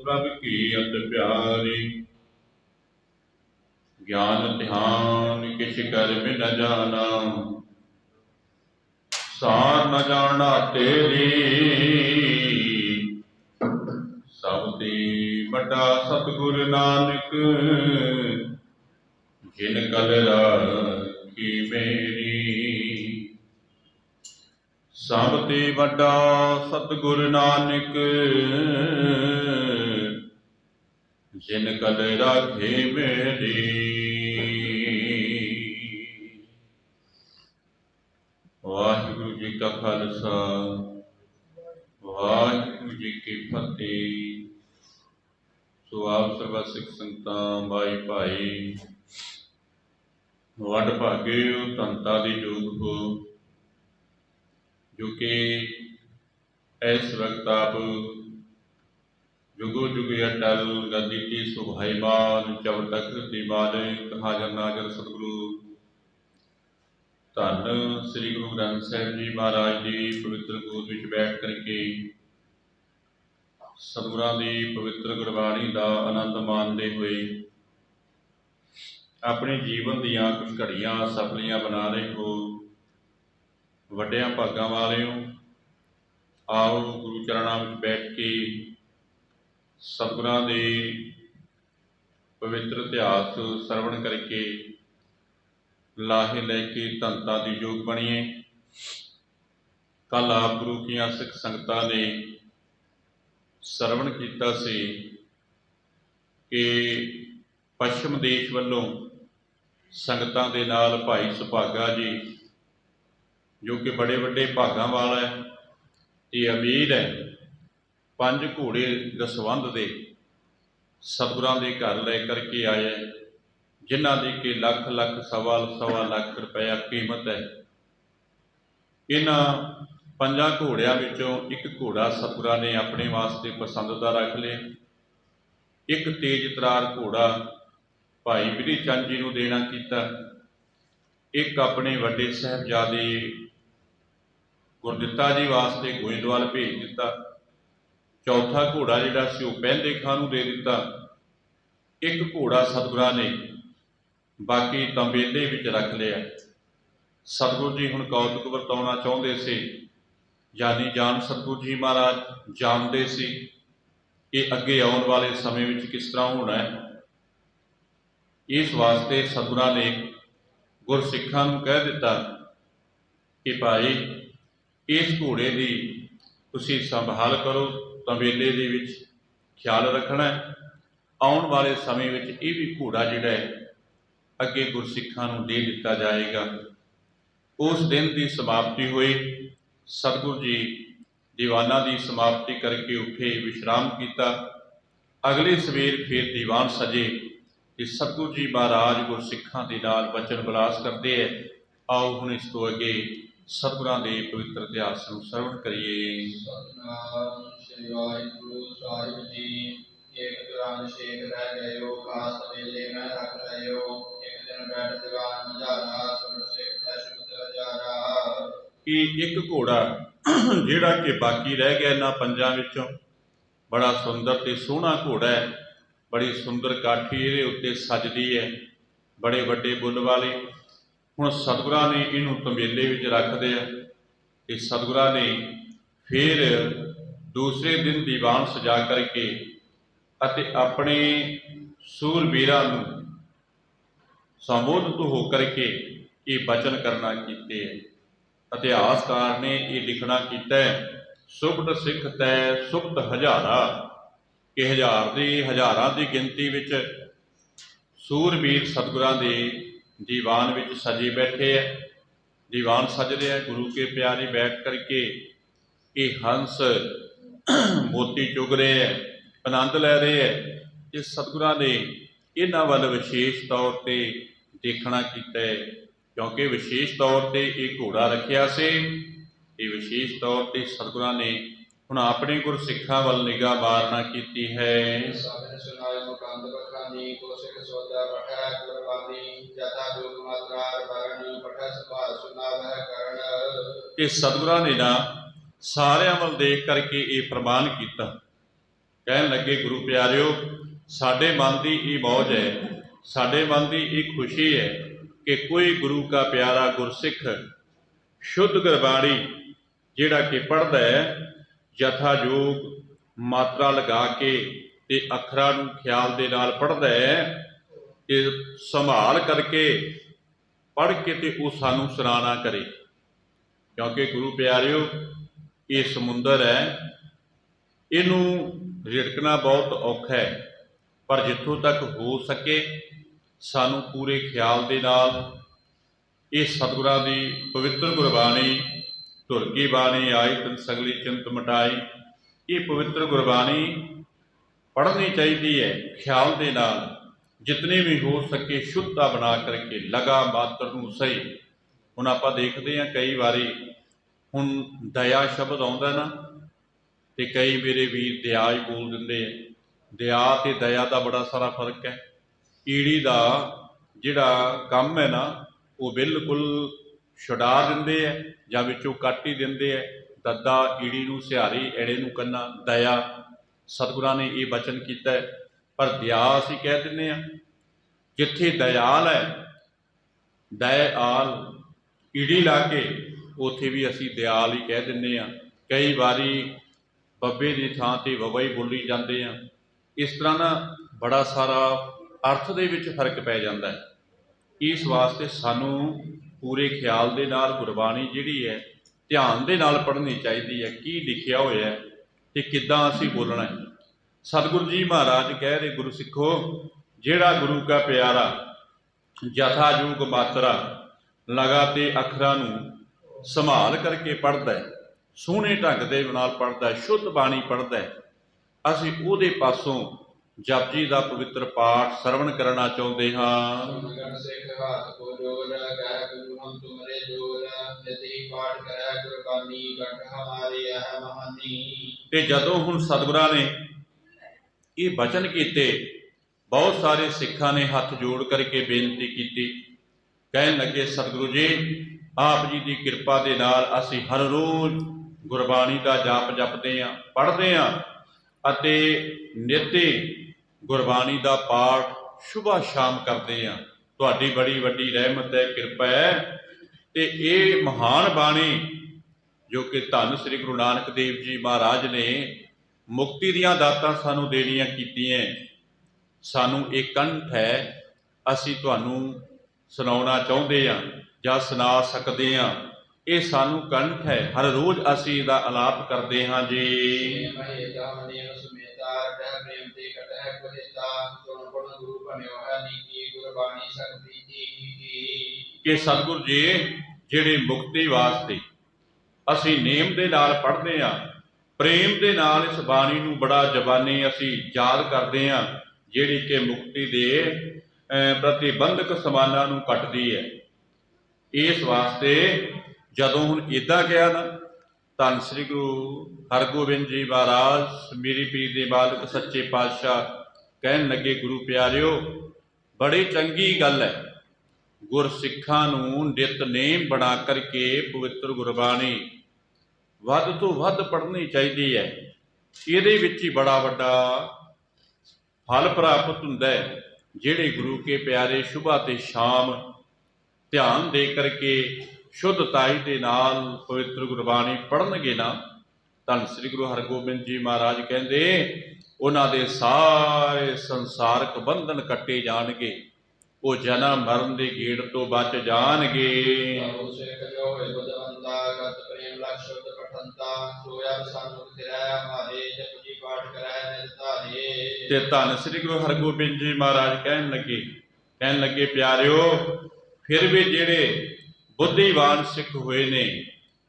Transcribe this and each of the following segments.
प्रभ की अत प्यारी। ज्ञान ध्यान किछ कर्म न जाना, सार न जाना तेरी। सब ते बड़ा सतगुर नानक, जिन कल राखी मेरी। सब ते बड़ा सतगुर नानक, जिन कल राखे मेरी। वाहिगुरु जी का खालसा, वाहिगुरु जी की फतेह। सो आप सर्व सिख संगतां भाई भाई वड भागे हो, धनता दी जोग हो, जो कि इस वक्त आप जुगो जुग अटल गद्दी की सुभाईमान जब तक दी मालिक हाजर नाजर सतगुरु धन श्री गुरु ग्रंथ साहिब जी महाराज की पवित्र गोद विच बैठ करके सतगुरां दी पवित्र गुरबाणी का आनंद माणते हुए अपने जीवन दियां कुछ घड़ियां सफलियां बना रहे हो, वड्डियां भागां वाले हो। आओ गुरु चरणों में बैठ के सतगुरां दे पवित्र इतिहास सरवण करके लाहे लैके धनता की जोग बनीए। कल आप गुरु की सिख संगतां ने सरवण किया सी कि पश्चिम देश वालों संगतां दे नाल भाई सुभागा जी, जो कि बड़े बड़े भागां वाला है, ये अमीर है, 5 घोड़े दसवंध दे सतगुरां दे घर लै करके आए, जिन्हां दी कि लख लख सवा लख रुपया कीमत है। इन्हां 5 घोड़ियां विचों एक घोड़ा सतगुरां ने अपने वास्ते पसंद दा रख लिया। एक तेज तरार घोड़ा भाई बिधि चंद जी नूं देना कीता, एक अपने वड्डे साहिबजादे गुरदित्ता जी वास्ते गोइंदवाल भेज दिता, चौथा घोड़ा जिहड़ा सी ओह पहले खां नूं दे दिता, एक घोड़ा सतगुरां ने बाकी तंबेले विच रख लिया। सतगुरु जी हुण कौतुक वरताउणा चाहुंदे सी, जानी जान सतगुरु जी महाराज जानते सी कि अगे आउण वाले समय विच किस तरह होना है। इस वास्ते सतगुरां ने गुरसिखां नूं कह दिता कि भाई इस घोड़े की तुसीं संभाल करो, तंबेले दे विच ख्याल रखना है। आउण वाले समय विच ये भी घोड़ा जिहड़ा है अगे गुरसिखां नूं दे दिता जाएगा। उस दिन की समाप्ति हुई, सतगुरु जी दीवाना की समाप्ति करके उठे, विश्राम किया। अगले सवेर फिर दीवान सजे कि सतगुरु जी महाराज गुरसिखां दे नाल बचन विलास करते हैं। आओ हुण इस तो अगे सतगुरां दे पवित्र इतिहास नूं सरवण करिए। सतनाम श्री वाहिगुरु साहिब जी। एक दौरान शेख रह गयो, खास तबेले में रख रहे हो। एक दिन बैठ दीवान मझारा, सुन सिख ता शुभ हजारा। कि एक घोड़ा जिहड़ा कि बाकी रह गया इन्हां 5 विचों, बड़ा सुंदर ते सोहना घोड़ा है, बड़ी सुंदर काठी इहदे उत्ते सजदी है, बड़े वड्डे बुल वाले। हुण सतगुरां ने इहनूं तंबेले विच रख दिया कि सतगुरां ने फिर दूसरे दिन दीवान सजा करके अते अपने सूरबीरां नूं संबोधित होकर के ये वचन करना कीते है। इतिहासकार ने ये लिखना किया है, सुबत सिख तै सुबत हजारा, कि हजारां की गिनती विच सूरबीर सतगुरां दे दीवान विच सजे बैठे है। दीवान सज रहे हैं, गुरु के प्यारे बैठ करके ये हंस मोती चुग रहे हैं, आनंद लै रहे हैं। ये सतगुरां ने इन्हां वल विशेष तौर पर देखना कीता है, क्योंकि विशेष तौर पर यह घोड़ा रखिया से, ये विशेष तौर पर सतगुरां ने हुण अपने गुरसिखां वल निगाह मारना कीती है। कि सतगुरां ने ना सारियां वल देख करके ये प्रमाण किया ਕਹਿਣ ਲੱਗੇ ਗੁਰੂ ਪਿਆਰਿਓ, ਸਾਡੇ ਮਨ ਦੀ ਇਹ ਮੌਜ ਹੈ, ਸਾਡੇ ਮਨ ਦੀ ਇਹ ਖੁਸ਼ੀ ਹੈ ਕਿ ਕੋਈ ਗੁਰੂ ਕਾ ਪਿਆਰਾ ਗੁਰਸਿੱਖ ਸ਼ੁੱਧ ਗੁਰਬਾਣੀ ਜਿਹੜਾ ਕਿ ਪੜ੍ਹਦਾ ਹੈ, ਯਥਾਯੋਗ ਮਾਤਰਾ ਲਗਾ ਕੇ ਤੇ ਅੱਖਰਾਂ ਨੂੰ ਖਿਆਲ ਦੇ ਨਾਲ ਪੜ੍ਹਦਾ ਹੈ, ਤੇ ਸੰਭਾਲ ਕਰਕੇ ਪੜ੍ਹ ਕੇ ਤੇ ਉਹ ਸਾਨੂੰ ਸੁਣਾਣਾ ਕਰੇ। ਕਿਉਂਕਿ ਗੁਰੂ ਪਿਆਰਿਓ, ਇਹ ਸਮੁੰਦਰ ਹੈ, ਇਹਨੂੰ ਰਿੜਕਣਾ ਬਹੁਤ ਔਖਾ ਹੈ, ਪਰ ਜਿੱਥੋਂ ਤੱਕ ਹੋ ਸਕੇ ਸਾਨੂੰ ਪੂਰੇ ਖਿਆਲ ਦੇ ਨਾਲ ਇਹ ਸਤਿਗੁਰਾਂ ਦੀ ਪਵਿੱਤਰ ਗੁਰਬਾਣੀ, ਧੁਰ ਕੀ ਬਾਣੀ ਆਈ ਤਿਨ ਸਗਲੀ ਚਿੰਤ ਮਿਟਾਈ, ਇਹ ਪਵਿੱਤਰ ਗੁਰਬਾਣੀ ਪੜ੍ਹਨੀ ਚਾਹੀਦੀ ਹੈ ਖਿਆਲ ਦੇ ਨਾਲ, ਜਿਤਨੇ ਵੀ ਹੋ ਸਕੇ ਸ਼ੁੱਧਤਾ ਬਣਾ ਕਰਕੇ, ਲਗਾ ਮਾਤਰ ਨੂੰ ਸਹੀ। ਹੁਣ ਆਪਾਂ ਦੇਖਦੇ ਹਾਂ ਕਈ ਵਾਰੀ ਹੁਣ ਦਇਆ ਸ਼ਬਦ ਆਉਂਦਾ ਨਾ, ਤੇ ਕਈ ਮੇਰੇ ਵੀਰ ਦਇਆ ਹੀ ਬੋਲ ਦਿੰਦੇ ਆ। ਦਇਆ ਤੇ ਦਇਆ ਦਾ ਬੜਾ ਸਾਰਾ ਫਰਕ ਹੈ। ਈੜੀ ਦਾ ਜਿਹੜਾ ਕੰਮ ਹੈ ਨਾ, ਉਹ ਬਿਲਕੁਲ ਛੁਡਾ ਦਿੰਦੇ ਹੈ ਜਾਂ ਵਿੱਚੋਂ ਕੱਟ ਹੀ ਦਿੰਦੇ ਹੈ। ਦੱਦਾ ਈੜੀ ਨੂੰ ਸਿਹਾਰੀ, ਐੜੇ ਨੂੰ ਕੰਨਾ, ਦਇਆ ਸਤਿਗੁਰਾਂ ਨੇ ਇਹ ਬਚਨ ਕੀਤਾ ਹੈ। ਪਰ ਦਇਆ ਅਸੀਂ ਕਹਿ ਦਿੰਦੇ ਹਾਂ। ਜਿੱਥੇ ਦਇਆਲ ਹੈ, ਦਇਆਲ ਈੜੀ ਲਾ ਕੇ, ਉੱਥੇ ਵੀ ਅਸੀਂ ਦਿਆਲ ਹੀ ਕਹਿ ਦਿੰਦੇ ਹਾਂ। ਕਈ ਵਾਰੀ ਬੱਬੇ ਦੀ ਥਾਂ ਤੇ ਵਵਾ ਹੀ ਬੋਲੀ ਜਾਂਦੇ ਆ। ਇਸ ਤਰ੍ਹਾਂ ਨਾ ਬੜਾ ਸਾਰਾ ਅਰਥ ਦੇ ਵਿੱਚ ਫਰਕ ਪੈ ਜਾਂਦਾ ਹੈ। ਇਸ ਵਾਸਤੇ ਸਾਨੂੰ ਪੂਰੇ ਖਿਆਲ ਦੇ ਨਾਲ ਗੁਰਬਾਣੀ ਜਿਹੜੀ ਹੈ ਧਿਆਨ ਦੇ ਨਾਲ ਪੜ੍ਹਨੀ ਚਾਹੀਦੀ ਹੈ, ਕੀ ਲਿਖਿਆ ਹੋਇਆ ਹੈ ਤੇ ਕਿੱਦਾਂ ਅਸੀਂ ਬੋਲਣਾ ਹੈ। ਸਤਿਗੁਰੂ ਜੀ ਮਹਾਰਾਜ ਕਹਿ ਰਹੇ, ਗੁਰੂ ਸਿੱਖੋ, ਜਿਹੜਾ ਗੁਰੂ ਕਾ ਪਿਆਰਾ ਯਥਾਯੋਗ ਮਾਤਰਾ ਲਗਾ ਤੇ ਅੱਖਰਾਂ ਨੂੰ ਸੰਭਾਲ ਕਰਕੇ ਪੜ੍ਹਦਾ ਹੈ, ਸੋਹਣੇ ਢੰਗ ਦੇ ਨਾਲ ਪੜ੍ਹਦਾ ਹੈ, ਸ਼ੁੱਧ ਬਾਣੀ ਪੜ੍ਹਦਾ ਹੈ, ਅਸੀਂ ਉਹਦੇ ਪਾਸੋਂ ਜਪਜੀ ਦਾ ਪਵਿੱਤਰ ਪਾਠ ਸਰਵਣ ਕਰਨਾ ਚਾਹੁੰਦੇ ਹਾਂ। ਤੇ ਜਦੋਂ ਹੁਣ ਸਤਿਗੁਰਾਂ ਨੇ ਇਹ ਬਚਨ ਕੀਤੇ, ਬਹੁਤ ਸਾਰੇ ਸਿੱਖਾਂ ਨੇ ਹੱਥ ਜੋੜ ਕਰਕੇ ਬੇਨਤੀ ਕੀਤੀ। ਕਹਿਣ ਲੱਗੇ, ਸਤਿਗੁਰੂ ਜੀ, ਆਪ ਜੀ ਦੀ ਕਿਰਪਾ ਦੇ ਨਾਲ ਅਸੀਂ ਹਰ ਰੋਜ਼ ਗੁਰਬਾਣੀ ਦਾ ਜਾਪ ਜਪਦੇ ਹਾਂ, ਪੜ੍ਹਦੇ ਹਾਂ, ਅਤੇ ਨਿੱਤੇ ਗੁਰਬਾਣੀ ਦਾ ਪਾਠ ਸੁਬਹ ਸ਼ਾਮ ਕਰਦੇ ਹਾਂ। ਤੁਹਾਡੀ ਬੜੀ ਵੱਡੀ ਰਹਿਮਤ ਹੈ, ਕਿਰਪਾ ਹੈ। ਤੇ ਇਹ ਮਹਾਨ ਬਾਣੀ ਜੋ ਕਿ ਧੰਨ ਸ੍ਰੀ ਗੁਰੂ ਨਾਨਕ ਦੇਵ ਜੀ ਮਹਾਰਾਜ ਨੇ ਮੁਕਤੀ ਦੀਆਂ ਦਾਤਾਂ ਸਾਨੂੰ ਦੇਣੀਆਂ ਕੀਤੀਆਂ, ਸਾਨੂੰ ਇਹ ਕੰਠ ਹੈ, ਅਸੀਂ ਤੁਹਾਨੂੰ ਸੁਣਾਉਣਾ ਚਾਹੁੰਦੇ ਹਾਂ ਜਾਂ ਸੁਣਾ ਸਕਦੇ ਹਾਂ। ਇਹ ਸਾਨੂੰ ਕੰਠ ਹੈ, ਹਰ ਰੋਜ਼ ਅਸੀਂ ਇਹਦਾ ਅਲਾਪ ਕਰਦੇ ਹਾਂ ਜੀ। ਕਿ ਸਤਿਗੁਰੂ ਜੀ, ਜਿਹੜੇ ਮੁਕਤੀ ਵਾਸਤੇ ਅਸੀਂ ਨੇਮ ਦੇ ਨਾਲ ਪੜ੍ਹਦੇ ਹਾਂ, ਪ੍ਰੇਮ ਦੇ ਨਾਲ ਇਸ ਬਾਣੀ ਨੂੰ ਬੜਾ ਜ਼ਬਾਨੀ ਅਸੀਂ ਯਾਦ ਕਰਦੇ ਹਾਂ, ਜਿਹੜੀ ਕਿ ਮੁਕਤੀ ਦੇ ਪ੍ਰਤੀਬੰਧਕ ਸਮਾਨਾਂ ਨੂੰ ਕੱਟਦੀ ਹੈ। ਇਸ ਵਾਸਤੇ ਜਦੋਂ ਹੁਣ ਇੱਦਾਂ ਕਿਹਾ ਨਾ, ਧੰਨ ਸ੍ਰੀ ਗੁਰੂ ਹਰਗੋਬਿੰਦ ਜੀ ਮਹਾਰਾਜ ਮੇਰੀ ਪੀਰ ਦੇ ਬਾਲਕ ਸੱਚੇ ਪਾਤਸ਼ਾਹ ਕਹਿਣ ਲੱਗੇ, ਗੁਰੂ ਪਿਆਰਿਓ, ਬੜੀ ਚੰਗੀ ਗੱਲ ਹੈ, ਗੁਰਸਿੱਖਾਂ ਨੂੰ ਨਿਤਨੇਮ ਬਣਾ ਕਰਕੇ ਪਵਿੱਤਰ ਗੁਰਬਾਣੀ ਵੱਧ ਤੋਂ ਵੱਧ ਪੜ੍ਹਨੀ ਚਾਹੀਦੀ ਹੈ। ਇਹਦੇ ਵਿੱਚ ਹੀ ਬੜਾ ਵੱਡਾ ਫਲ ਪ੍ਰਾਪਤ ਹੁੰਦਾ ਹੈ। ਜਿਹੜੇ ਗੁਰੂ ਕੇ ਪਿਆਰੇ ਸੁਬਹ ਤੇ ਸ਼ਾਮ ਧਿਆਨ ਦੇ ਕਰਕੇ ਸ਼ੁੱਧਤਾਈ ਦੇ ਨਾਲ ਪਵਿੱਤਰ ਗੁਰਬਾਣੀ ਪੜ੍ਹਨਗੇ ਨਾ, ਧੰਨ ਸ੍ਰੀ ਗੁਰੂ ਹਰਗੋਬਿੰਦ ਜੀ ਮਹਾਰਾਜ ਕਹਿੰਦੇ, ਉਹਨਾਂ ਦੇ ਸਾਰੇ ਸੰਸਾਰਕ ਬੰਧਨ ਕੱਟੇ ਜਾਣਗੇ, ਉਹ ਜਨਮ ਮਰਨ ਦੇ ਗੇੜ ਤੋਂ ਬਚ ਜਾਣਗੇ। ਤੇ ਧੰਨ ਸ੍ਰੀ ਗੁਰੂ ਹਰਗੋਬਿੰਦ ਜੀ ਮਹਾਰਾਜ ਕਹਿਣ ਲੱਗੇ ਪਿਆਰਿਓ, ਫਿਰ ਵੀ ਜਿਹੜੇ ਬੁੱਧੀਵਾਨ ਸਿੱਖ ਹੋਏ ਨੇ,